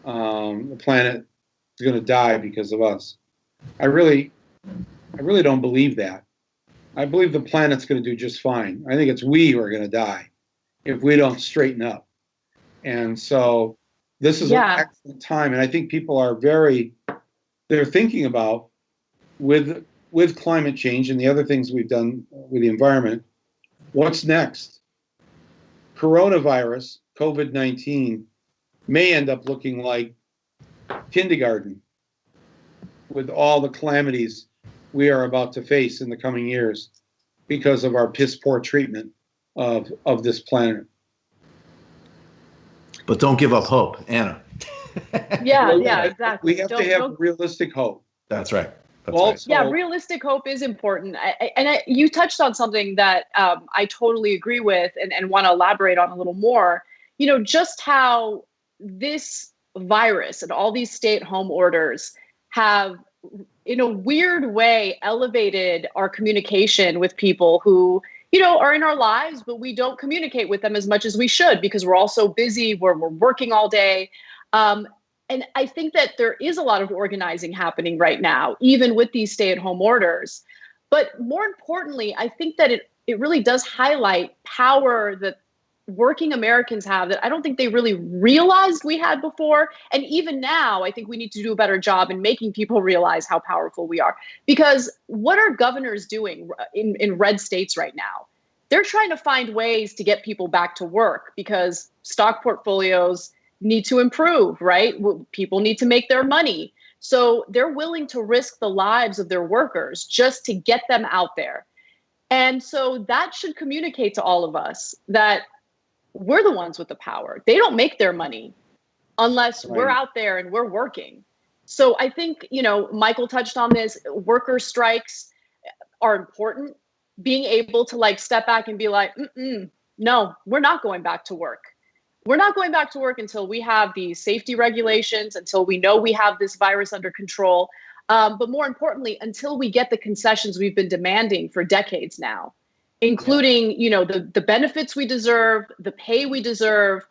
The planet is going to die because of us. I really don't believe that. I believe the planet's going to do just fine. I think it's we who are going to die if we don't straighten up. And so this is an excellent time. And I think people are they're thinking about with climate change and the other things we've done with the environment, what's next? Coronavirus, COVID-19, may end up looking like kindergarten with all the calamities we are about to face in the coming years because of our piss poor treatment of this planet. But don't give up hope, Anna. Yeah, exactly. We have to have realistic hope. That's right. Also, yeah, realistic hope is important. You touched on something that I totally agree with and want to elaborate on a little more. You know, just how this virus and all these stay-at-home orders have, in a weird way, elevated our communication with people who, you know, are in our lives, but we don't communicate with them as much as we should because we're all so busy, we're working all day. And I think that there is a lot of organizing happening right now, even with these stay-at-home orders. But more importantly, I think that it really does highlight power that working Americans have that I don't think they really realized we had before. And even now, I think we need to do a better job in making people realize how powerful we are. Because what are governors doing in red states right now? They're trying to find ways to get people back to work because stock portfolios need to improve, right? People need to make their money. So they're willing to risk the lives of their workers just to get them out there. And so that should communicate to all of us that we're the ones with the power. They don't make their money unless we're out there and we're working. So I think, you know, Michael touched on this. Worker strikes are important. Being able to like step back and be like, no, we're not going back to work. We're not going back to work until we have these safety regulations, until we know we have this virus under control. But more importantly, until we get the concessions we've been demanding for decades now, including, you know, the benefits we deserve, the pay we deserve.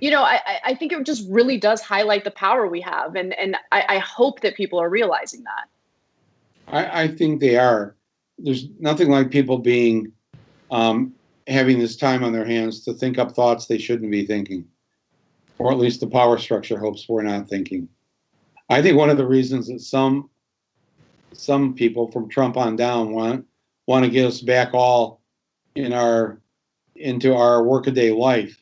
You know, I think it just really does highlight the power we have. And I hope that people are realizing that. I think they are. There's nothing like people being having this time on their hands to think up thoughts they shouldn't be thinking, or at least the power structure hopes we're not thinking. I think one of the reasons that some people from Trump on down want to get us back all into our workaday life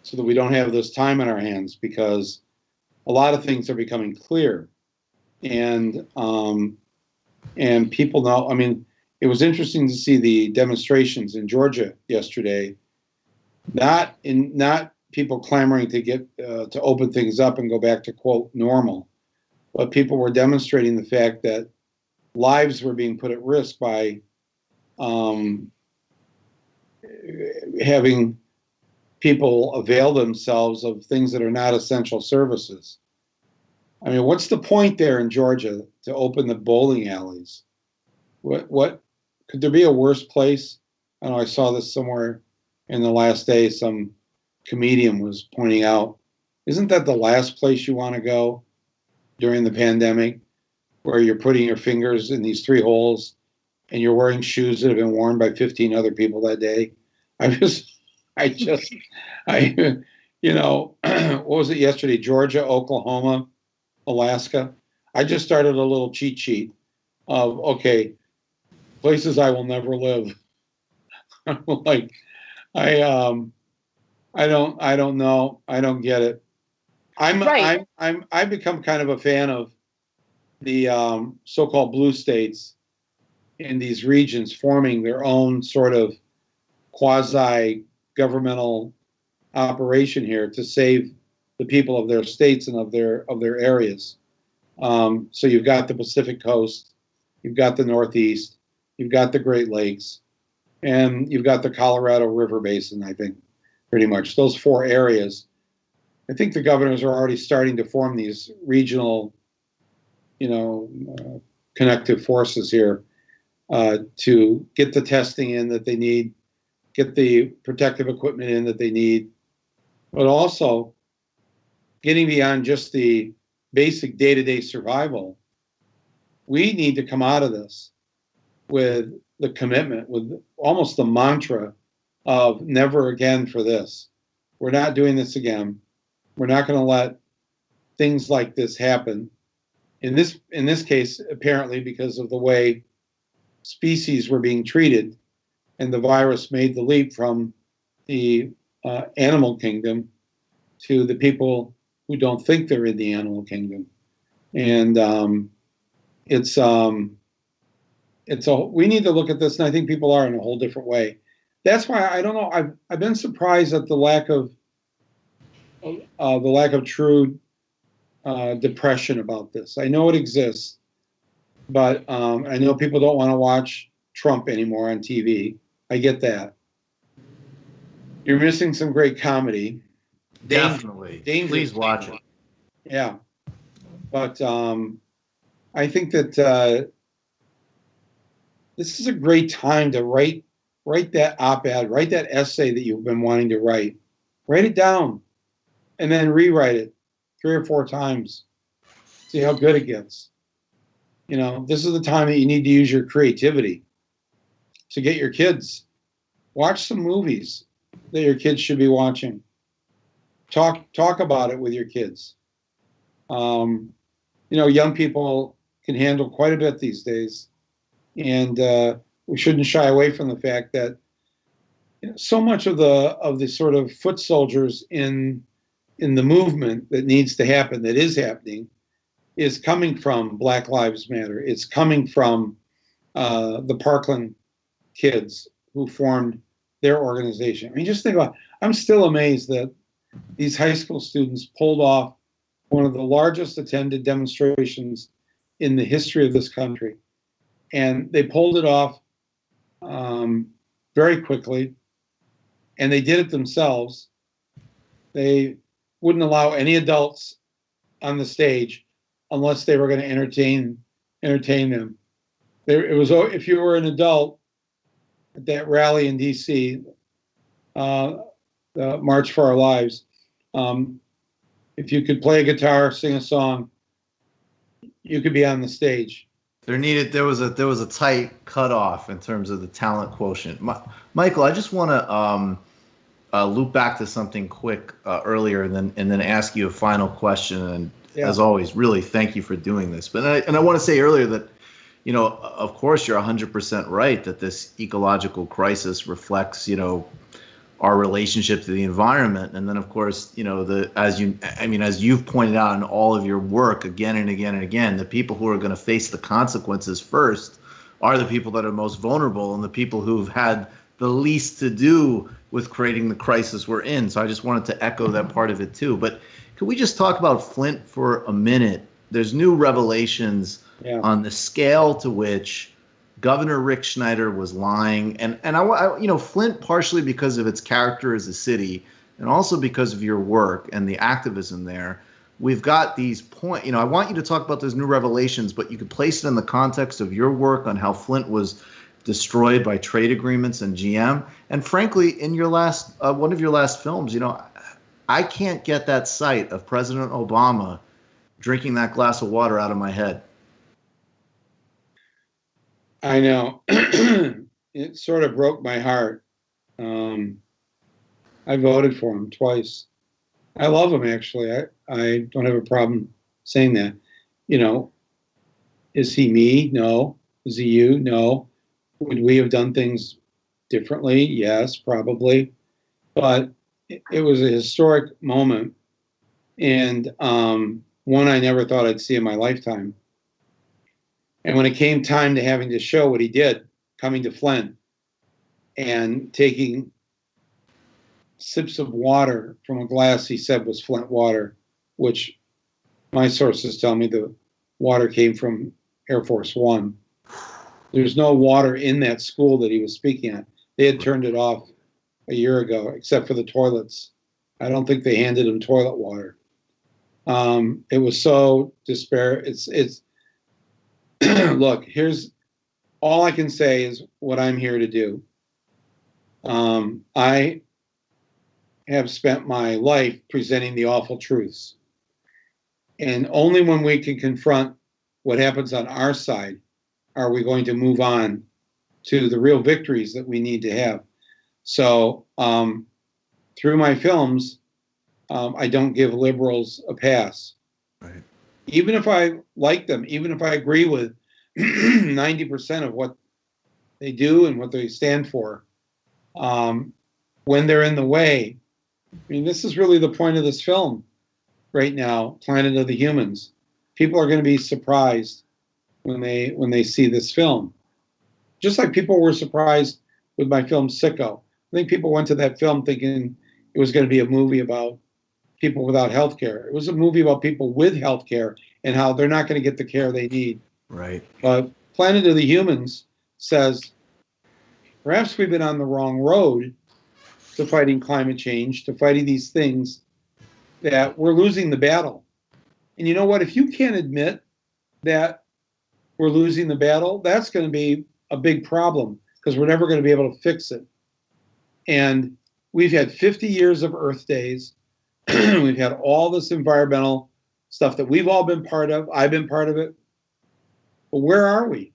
so that we don't have this time on our hands, because a lot of things are becoming clear. And people know, I mean, it was interesting to see the demonstrations in Georgia yesterday, not people clamoring to get to open things up and go back to, quote, normal, but people were demonstrating the fact that lives were being put at risk by having people avail themselves of things that are not essential services. I mean, what's the point there in Georgia to open the bowling alleys? What could there be a worse place? I know I saw this somewhere in the last day. Some comedian was pointing out, isn't that the last place you want to go during the pandemic, where you're putting your fingers in these 3 holes and you're wearing shoes that have been worn by 15 other people that day? You know, what was it yesterday? Georgia, Oklahoma, Alaska. I just started a little cheat sheet of, okay, places I will never live. Like, I don't know. I don't get it. I've become kind of a fan of the so-called blue states in these regions forming their own sort of quasi-governmental operation here to save the people of their states and of their areas. So you've got the Pacific Coast, you've got the Northeast, you've got the Great Lakes, and you've got the Colorado River Basin, I think, pretty much. Those 4 areas. I think the governors are already starting to form these regional, connective forces here to get the testing in that they need, get the protective equipment in that they need, but also getting beyond just the basic day-to-day survival. We need to come out of this with the commitment, with almost the mantra of never again for this. We're not doing this again. We're not going to let things like this happen. In this case, apparently because of the way species were being treated, and the virus made the leap from the animal kingdom to the people who don't think they're in the animal kingdom. And we need to look at this, and I think people are in a whole different way. That's why I don't know. I've been surprised at the lack of true depression about this. I know it exists, but I know people don't want to watch Trump anymore on TV. I get that. You're missing some great comedy. Definitely. Please watch it. Yeah. But I think that this is a great time to write that op-ed, write that essay that you've been wanting to write. Write it down and then rewrite it 3 or 4 times. See how good it gets. You know, this is the time that you need to use your creativity to get your kids. Watch some movies that your kids should be watching. Talk about it with your kids. You know, young people can handle quite a bit these days, and we shouldn't shy away from the fact that so much of the sort of foot soldiers in the movement that needs to happen, that is happening, is coming from Black Lives Matter. It's coming from the Parkland kids who formed their organization. I mean, just think about it. I'm still amazed that these high school students pulled off one of the largest attended demonstrations in the history of this country. And they pulled it off very quickly, and they did it themselves. They wouldn't allow any adults on the stage unless they were going to entertain them. It was, if you were an adult at that rally in D.C., the March for Our Lives, if you could play a guitar, sing a song, you could be on the stage. There was a tight cutoff in terms of the talent quotient. Michael, I just want to loop back to something quick earlier, and then ask you a final question. And as always, really thank you for doing this. But I want to say earlier that, you know, of course, you're 100% right that this ecological crisis reflects, you know, our relationship to the environment. And then, of course, you know, as you've pointed out in all of your work again and again and again, the people who are going to face the consequences first are the people that are most vulnerable and the people who've had the least to do with creating the crisis we're in. So I just wanted to echo that part of it too. But could we just talk about Flint for a minute? There's new revelations on the scale to which Governor Rick Schneider was lying, and I, you know, Flint, partially because of its character as a city, and also because of your work and the activism there. We've got these points. You know, I want you to talk about those new revelations, but you could place it in the context of your work on how Flint was destroyed by trade agreements and GM. And frankly, in your last one of your last films, you know, I can't get that sight of President Obama drinking that glass of water out of my head. I know. It sort of broke my heart. I voted for him twice. I love him, actually. I don't have a problem saying that. You know, is he me? No. Is he you? No. Would we have done things differently? Yes, probably. But it was a historic moment, and one I never thought I'd see in my lifetime. And when it came time to having to show what he did, coming to Flint and taking sips of water from a glass he said was Flint water, which my sources tell me the water came from Air Force One. There's no water in that school that he was speaking at. They had turned it off a year ago, except for the toilets. I don't think they handed him toilet water. It was so despair. It's look, here's all I can say is what I'm here to do. I have spent my life presenting the awful truths. And only when we can confront what happens on our side are we going to move on to the real victories that we need to have. So through my films, I don't give liberals a pass. Right. Even if I like them, even if I agree with 90% of what they do and what they stand for, when they're in the way, I mean, this is really the point of this film right now, Planet of the Humans. People are going to be surprised when they see this film. Just like people were surprised with my film Sicko. I think people went to that film thinking it was going to be a movie about people without health care. It was a movie about people with health care and how they're not going to get the care they need. Right. But Planet of the Humans says, perhaps we've been on the wrong road to fighting climate change, to fighting these things, that we're losing the battle. And you know what? If you can't admit that we're losing the battle, that's going to be a big problem because we're never going to be able to fix it. And we've had 50 years of Earth Days. We've had all this environmental stuff that we've all been part of. I've been part of it. But where are we?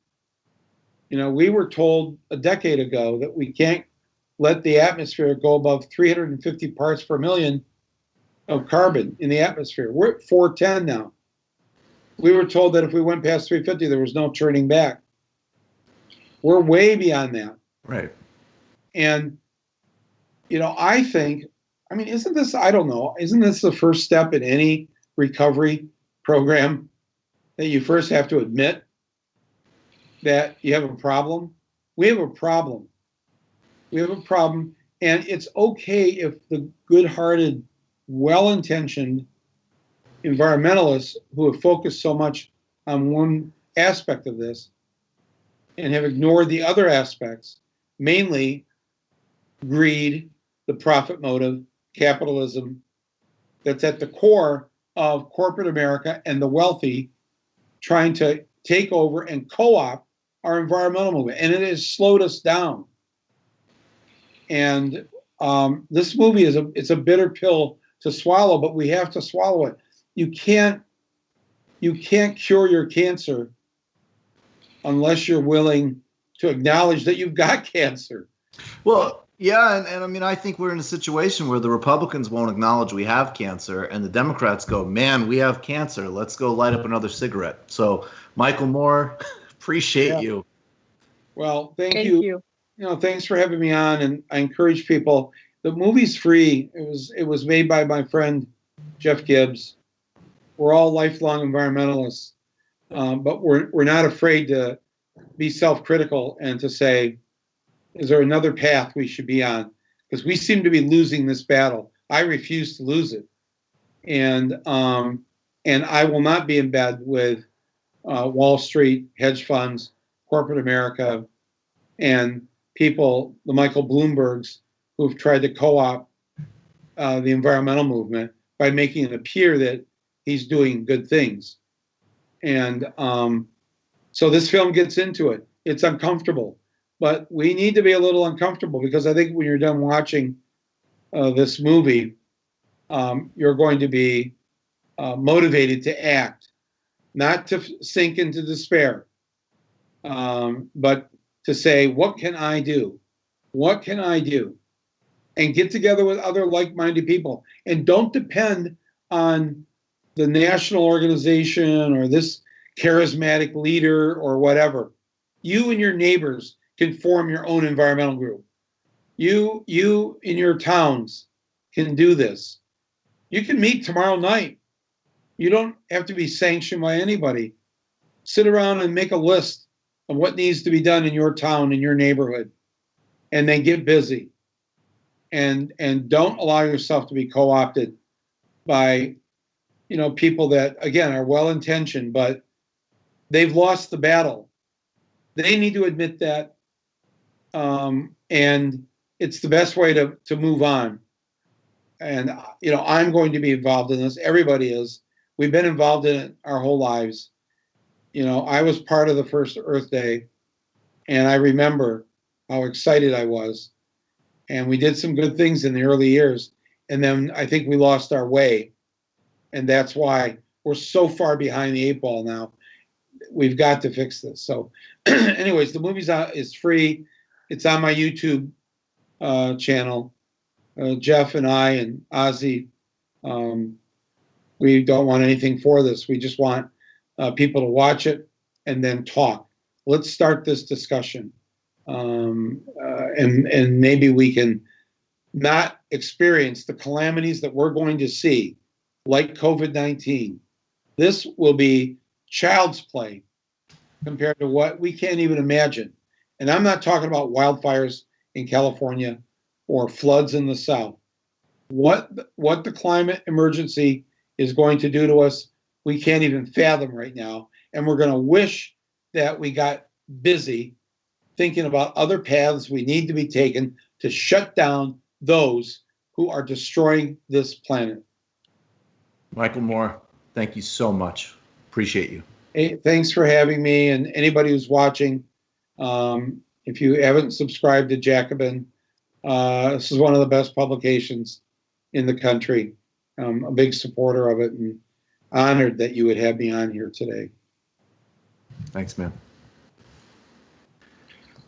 You know, we were told a decade ago that we can't let the atmosphere go above 350 parts per million of carbon in the atmosphere. We're at 410 now. We were told that if we went past 350, there was no turning back. We're way beyond that. Right. And, you know, I think, I mean, isn't this, I don't know, isn't this the first step in any recovery program that you first have to admit that you have a problem? We have a problem. We have a problem. And it's okay if the good-hearted, well-intentioned environmentalists who have focused so much on one aspect of this and have ignored the other aspects, mainly greed, the profit motive, capitalism, that's at the core of corporate America and the wealthy trying to take over and co-opt our environmental movement. And it has slowed us down. And this movie it's a bitter pill to swallow, but we have to swallow it. You can't cure your cancer unless you're willing to acknowledge that you've got cancer. Well, yeah, and I mean, I think we're in a situation where the Republicans won't acknowledge we have cancer, and the Democrats go, man, we have cancer. Let's go light up another cigarette. So, Michael Moore, appreciate you. Well, thank you. You know, thanks for having me on, and I encourage people. The movie's free. It was made by my friend Jeff Gibbs. We're all lifelong environmentalists, but we're not afraid to be self-critical and to say, is there another path we should be on? Because we seem to be losing this battle. I refuse to lose it, and I will not be in bed with Wall Street, hedge funds, corporate America, and people, the Michael Bloombergs, who've tried to co-opt the environmental movement by making it appear that he's doing good things. And so this film gets into it. It's uncomfortable, but we need to be a little uncomfortable because I think when you're done watching this movie, you're going to be motivated to act, not to sink into despair, but to say, what can I do? What can I do? And get together with other like-minded people. And don't depend on the national organization or this charismatic leader or whatever. You and your neighbors can form your own environmental group. You in your towns can do this. You can meet tomorrow night. You don't have to be sanctioned by anybody. Sit around and make a list of what needs to be done in your town, in your neighborhood, and then get busy. And don't allow yourself to be co-opted by, you know, people that, again, are well-intentioned, but they've lost the battle. They need to admit that, and it's the best way to move on. And, you know, I'm going to be involved in this. Everybody is. We've been involved in it our whole lives. You know, I was part of the first Earth Day, and I remember how excited I was. And we did some good things in the early years. And then I think we lost our way. And that's why we're so far behind the 8 ball now. We've got to fix this. So anyways, the movie's out, is free. It's on my YouTube channel. Jeff and I and Ozzy, we don't want anything for this. We just want people to watch it and then talk. Let's start this discussion. And maybe we can not experience the calamities that we're going to see, like COVID-19, this will be child's play compared to what we can't even imagine. And I'm not talking about wildfires in California or floods in the South. What the climate emergency is going to do to us, we can't even fathom right now. And we're going to wish that we got busy thinking about other paths we need to be taken to shut down those who are destroying this planet. Michael Moore, thank you so much. Appreciate you. Hey, thanks for having me. And anybody who's watching, if you haven't subscribed to Jacobin, this is one of the best publications in the country. I'm a big supporter of it and honored that you would have me on here today. Thanks, man.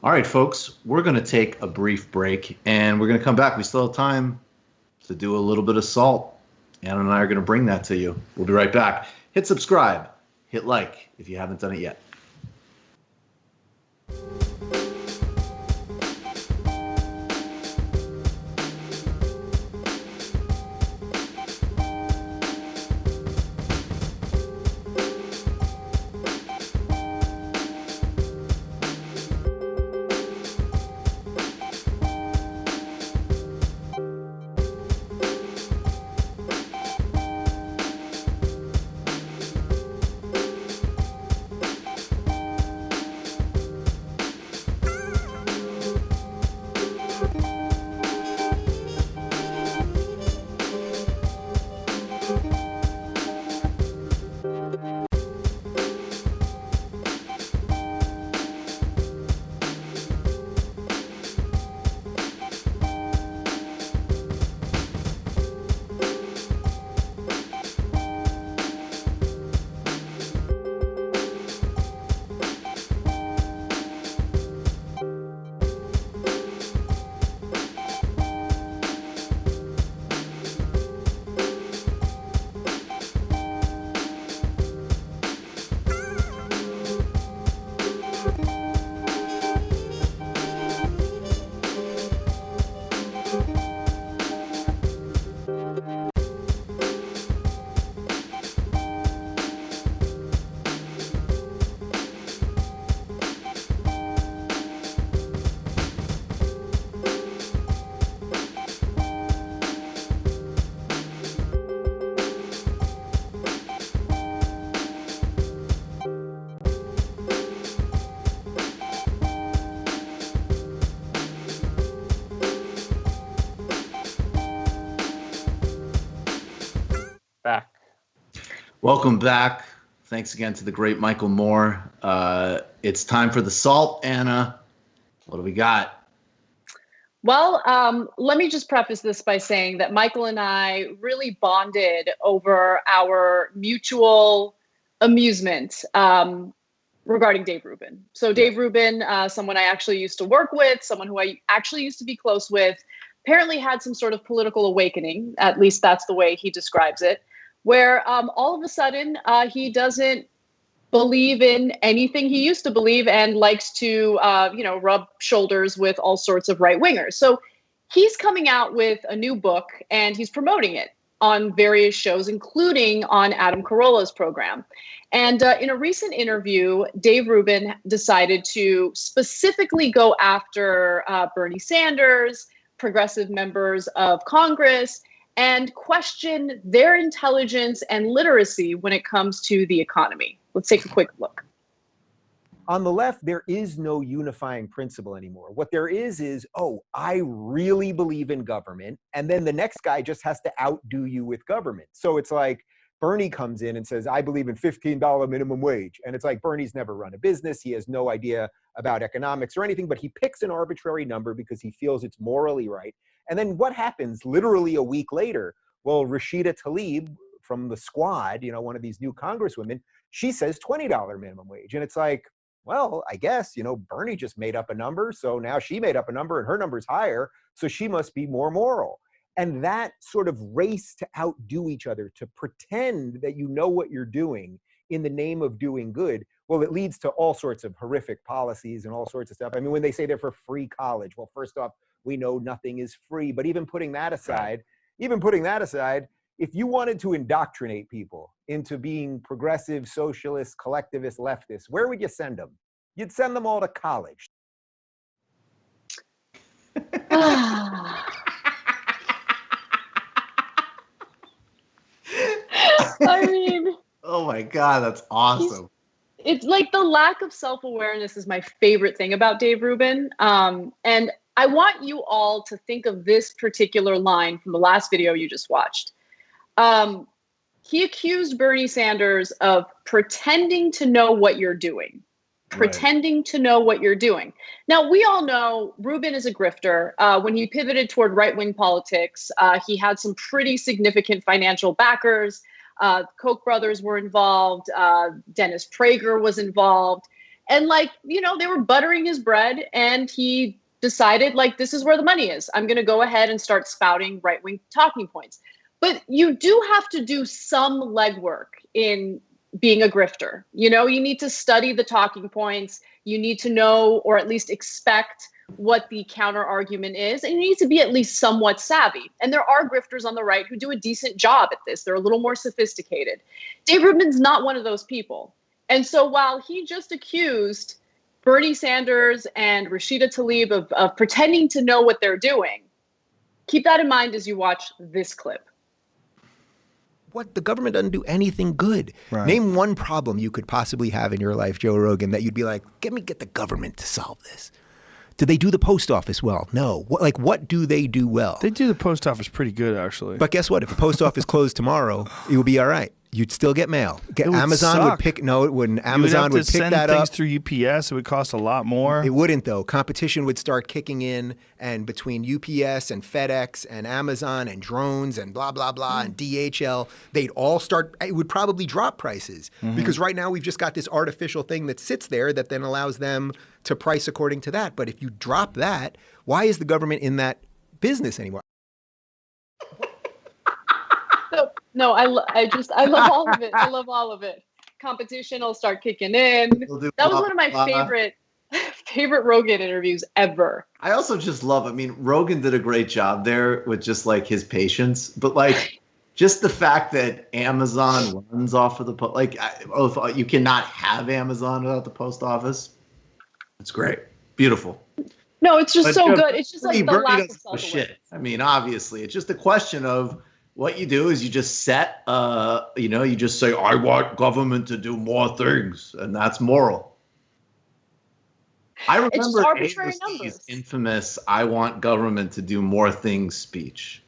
All right, folks, we're going to take a brief break and we're going to come back. We still have time to do a little bit of salt. Anna and I are going to bring that to you. We'll be right back. Hit subscribe, hit like if you haven't done it yet. Back. Welcome back. Thanks again to the great Michael Moore. It's time for the salt, Anna. What do we got? Well, let me just preface this by saying that Michael and I really bonded over our mutual amusement regarding Dave Rubin. So Dave Rubin, someone I actually used to work with, someone who I actually used to be close with, apparently had some sort of political awakening, at least that's the way he describes it, where all of a sudden he doesn't believe in anything he used to believe and likes to, rub shoulders with all sorts of right-wingers. So he's coming out with a new book and he's promoting it on various shows, including on Adam Carolla's program. And in a recent interview, Dave Rubin decided to specifically go after Bernie Sanders, progressive members of Congress, and question their intelligence and literacy when it comes to the economy. Let's take a quick look. On the left, there is no unifying principle anymore. What there is, oh, I really believe in government. And then the next guy just has to outdo you with government. So it's like Bernie comes in and says, I believe in $15 minimum wage. And it's like Bernie's never run a business. He has no idea about economics or anything, but he picks an arbitrary number because he feels it's morally right. And then what happens literally a week later? Well, Rashida Tlaib from the Squad, one of these new congresswomen, she says $20 minimum wage. And it's like, well, I guess, Bernie just made up a number. So now she made up a number and her number's higher. So she must be more moral. And that sort of race to outdo each other, to pretend that you know what you're doing in the name of doing good, well, it leads to all sorts of horrific policies and all sorts of stuff. I mean, when they say they're for free college, well, first off, We know nothing is free. But even putting that aside, if you wanted to indoctrinate people into being progressive, socialist, collectivist, leftist, where would you send them? You'd send them all to college. I mean, oh my God, that's awesome. It's like the lack of self-awareness is my favorite thing about Dave Rubin. And I want you all to think of this particular line from the last video you just watched. He accused Bernie Sanders of pretending to know what you're doing. Pretending to know what you're doing. Now, we all know Rubin is a grifter. When he pivoted toward right-wing politics, he had some pretty significant financial backers. Koch brothers were involved. Dennis Prager was involved. And they were buttering his bread, and he decided, this is where the money is. I'm going to go ahead and start spouting right-wing talking points. But you do have to do some legwork in being a grifter. You need to study the talking points. You need to know, or at least expect, what the counter argument is. And you need to be at least somewhat savvy. And there are grifters on the right who do a decent job at this. They're a little more sophisticated. Dave Rubin's not one of those people. And so while he just accused Bernie Sanders and Rashida Tlaib of pretending to know what they're doing, keep that in mind as you watch this clip. What? The government doesn't do anything good. Right. Name one problem you could possibly have in your life, Joe Rogan, that you'd be like, get the government to solve this. Do they do the post office well? No. What do they do well? They do the post office pretty good, actually. But guess what? If the post office closed tomorrow, it would be all right. You'd still get mail. Amazon would pick. No, it wouldn't. Amazon would pick that up. You would have to send things through UPS. It would cost a lot more. It wouldn't, though. Competition would start kicking in, and between UPS and FedEx and Amazon and drones and blah blah blah and DHL, they'd all start. It would probably drop prices because right now we've just got this artificial thing that sits there that then allows them to price according to that. But if you drop that, why is the government in that business anymore? No, I love all of it. I love all of it. Competition will start kicking in. That was one of my favorite Rogan interviews ever. I also just love, Rogan did a great job there with just his patience, but just the fact that Amazon runs off of the you cannot have Amazon without the post office. It's great. Beautiful. No, it's just so good. It's just the lack of self-awareness. Shit. Obviously, it's just a question of what you do is you just set, you just say, I want government to do more things, and that's moral. I remember AOC's infamous I want government to do more things speech.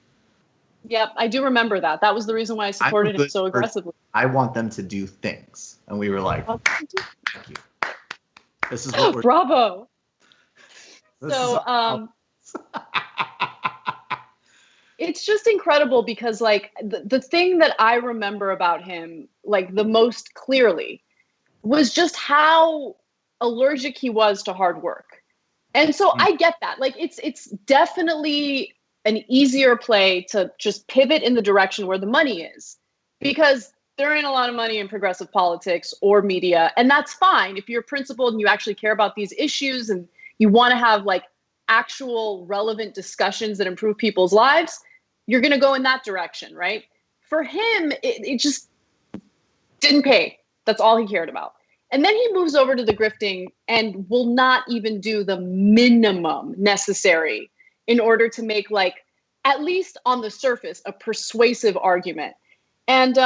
Yep, I do remember that. That was the reason why I supported him so aggressively. I want them to do things. And we were like, thank you. This is what we're Bravo. It's just incredible because the thing that I remember about him the most clearly was just how allergic he was to hard work. And so I get that. It's definitely an easier play to just pivot in the direction where the money is, because there ain't a lot of money in progressive politics or media. And that's fine if you're principled and you actually care about these issues and you want to have actual relevant discussions that improve people's lives. You're going to go in that direction, right? For him, it just didn't pay. That's all he cared about. And then he moves over to the grifting and will not even do the minimum necessary in order to make at least on the surface, a persuasive argument. And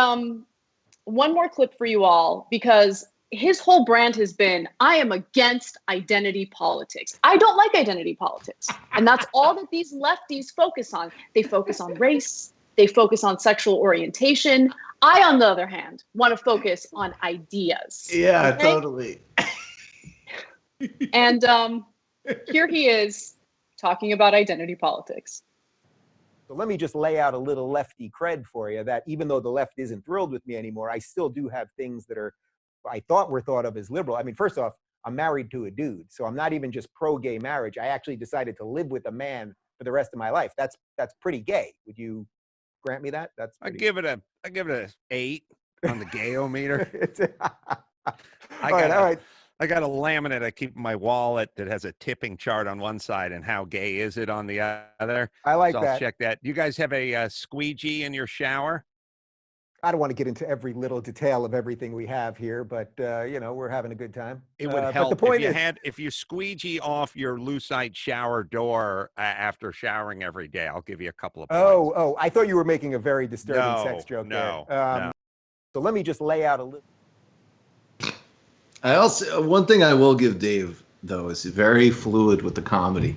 one more clip for you all, because his whole brand has been, I am against identity politics. I don't like identity politics. And that's all that these lefties focus on. They focus on race. They focus on sexual orientation. I, on the other hand, want to focus on ideas. Yeah, okay? Totally. And here he is talking about identity politics. So let me just lay out a little lefty cred for you, that even though the left isn't thrilled with me anymore, I still do have things that I thought were thought of as liberal. First off, I'm married to a dude, so I'm not even just pro-gay marriage. I actually decided to live with a man for the rest of my life. That's pretty gay. Would you grant me that? I give it a 8 on the gayometer. All right. I got a laminate I keep in my wallet that has a tipping chart on one side and how gay is it on the other. I like so that. I'll check that. You guys have a squeegee in your shower? I don't want to get into every little detail of everything we have here, but you know, we're having a good time. It would help but the point if you squeegee off your lucite shower door after showering every day. I'll give you a couple of points. Oh, I thought you were making a very disturbing sex joke. No. So let me just lay out a little. I also, one thing I will give Dave though is very fluid with the comedy.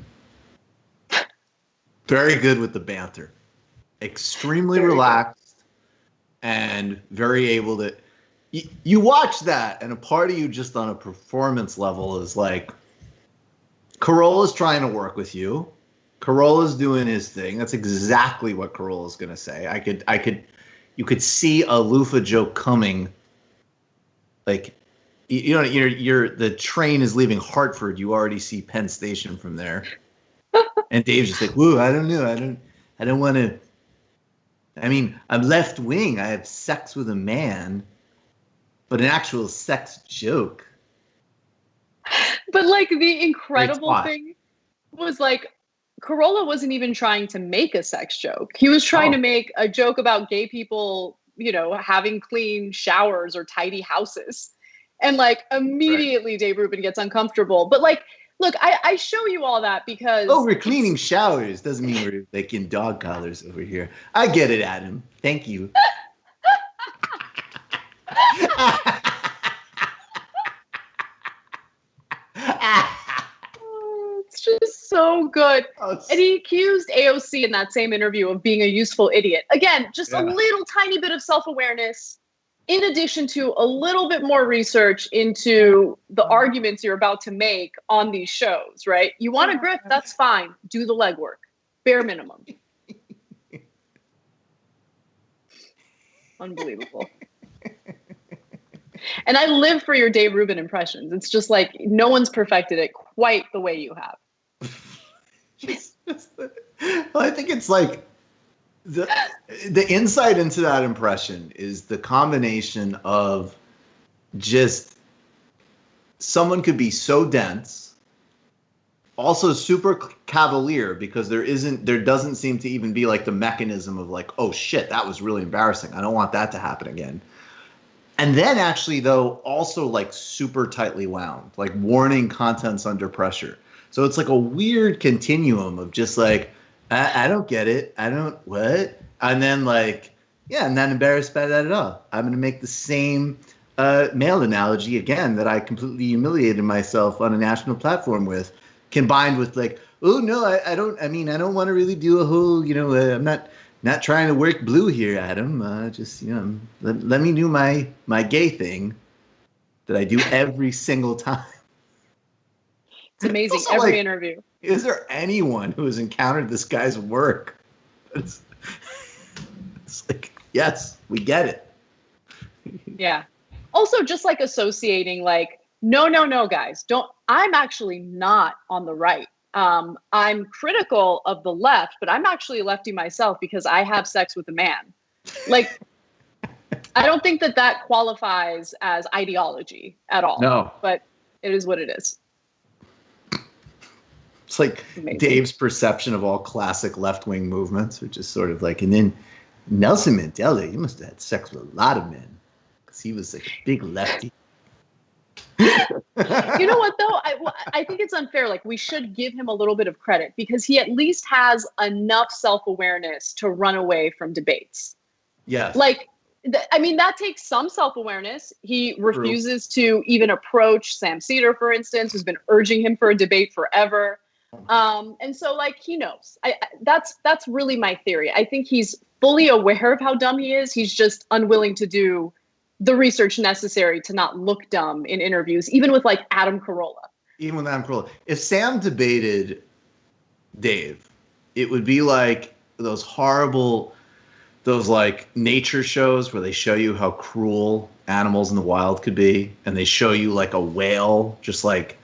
Very good with the banter. Extremely relaxed. And very able to, you watch that, and a part of you just on a performance level is like, Carolla's trying to work with you. Carolla's doing his thing. That's exactly what Carolla's gonna say. You could see a loofah joke coming. Like, you know, the train is leaving Hartford. You already see Penn Station from there, and Dave's just like, "Woo, I don't know, I don't want to." I mean, I'm left wing. I have sex with a man, but an actual sex joke. But like the incredible thing was like, Carolla wasn't even trying to make a sex joke. He was trying to make a joke about gay people, you know, having clean showers or tidy houses. And like immediately Dave Rubin gets uncomfortable. But like, look, I show you all that because... Oh, we're cleaning showers. Doesn't mean we're like in dog collars over here. I get it, Adam. Thank you. It's just so good. And he accused AOC in that same interview of being a useful idiot. Again, just a little tiny bit of self-awareness, in addition to a little bit more research into the arguments you're about to make on these shows, right? You want to grift, that's fine. Do the legwork. Bare minimum. Unbelievable. And I live for your Dave Rubin impressions. It's just like no one's perfected it quite the way you have. Well, I think it's like the insight into that impression is the combination of just someone could be so dense, also super cavalier, because there doesn't seem to even be like the mechanism of like, oh shit, that was really embarrassing. I don't want that to happen again. And then actually though, also like super tightly wound, like warning contents under pressure. So it's like a weird continuum of just like, I don't get it. I don't, what? And then like, yeah, I'm not embarrassed by that at all. I'm going to make the same male analogy again that I completely humiliated myself on a national platform with, combined with like, oh no, I don't want to really do a whole, I'm not trying to work blue here, Adam. Just, let me do my gay thing that I do every single time. It's amazing. Also, every like, interview. Is there anyone who has encountered this guy's work? It's like, yes, we get it. Yeah. Also, just like associating, like, no, guys, I'm actually not on the right. I'm critical of the left, but I'm actually a lefty myself because I have sex with a man. Like, I don't think that qualifies as ideology at all. No. But it is what it is. It's like amazing. Dave's perception of all classic left-wing movements, which is sort of like, and then Nelson Mandela, he must have had sex with a lot of men because he was like a big lefty. You know what, though? I think it's unfair. Like, we should give him a little bit of credit because he at least has enough self-awareness to run away from debates. Yes. Like, that takes some self-awareness. He refuses to even approach Sam Cedar, for instance, who's been urging him for a debate forever. And so, like, he knows. That's really my theory. I think he's fully aware of how dumb he is. He's just unwilling to do the research necessary to not look dumb in interviews, even with like Adam Carolla. Even with Adam Carolla. If Sam debated Dave, it would be like those like nature shows where they show you how cruel animals in the wild could be. And they show you like a whale just like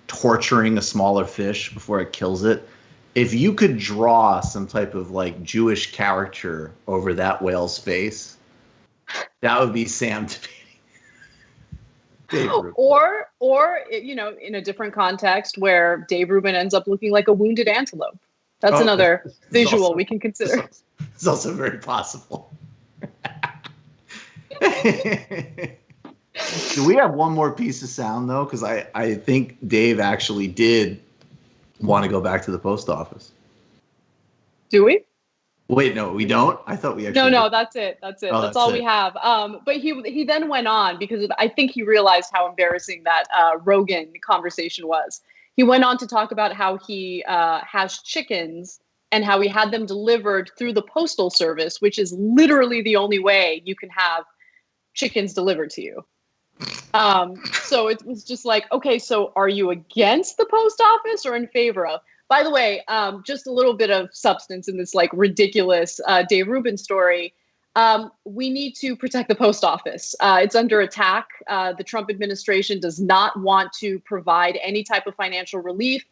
torturing a smaller fish before it kills it. If you could draw some type of like Jewish character over that whale's face, that would be Sam debating. Dave Rubin. Or you know, in a different context where Dave Rubin ends up looking like a wounded antelope. That's another visual also, we can consider. It's also very possible. Do we have one more piece of sound though? Because I think Dave actually did want to go back to the post office. Do we? Wait, no, we don't. I thought we actually. No, that's it. That's it. That's all we have. But he then went on because I think he realized how embarrassing that Rogan conversation was. He went on to talk about how he has chickens and how he had them delivered through the postal service, which is literally the only way you can have chickens delivered to you. So it was just like, okay, so are you against the post office or in favor of? By the way, just a little bit of substance in this like ridiculous Dave Rubin story. We need to protect the post office. It's under attack. The Trump administration does not want to provide any type of financial relief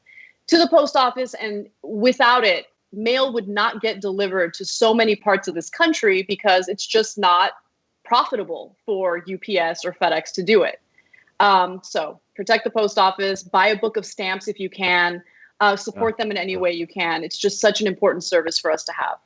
to the post office. And without it, mail would not get delivered to so many parts of this country because it's just not profitable for UPS or FedEx to do it. So protect the post office, buy a book of stamps if you can, support them in any way you can. It's just such an important service for us to have.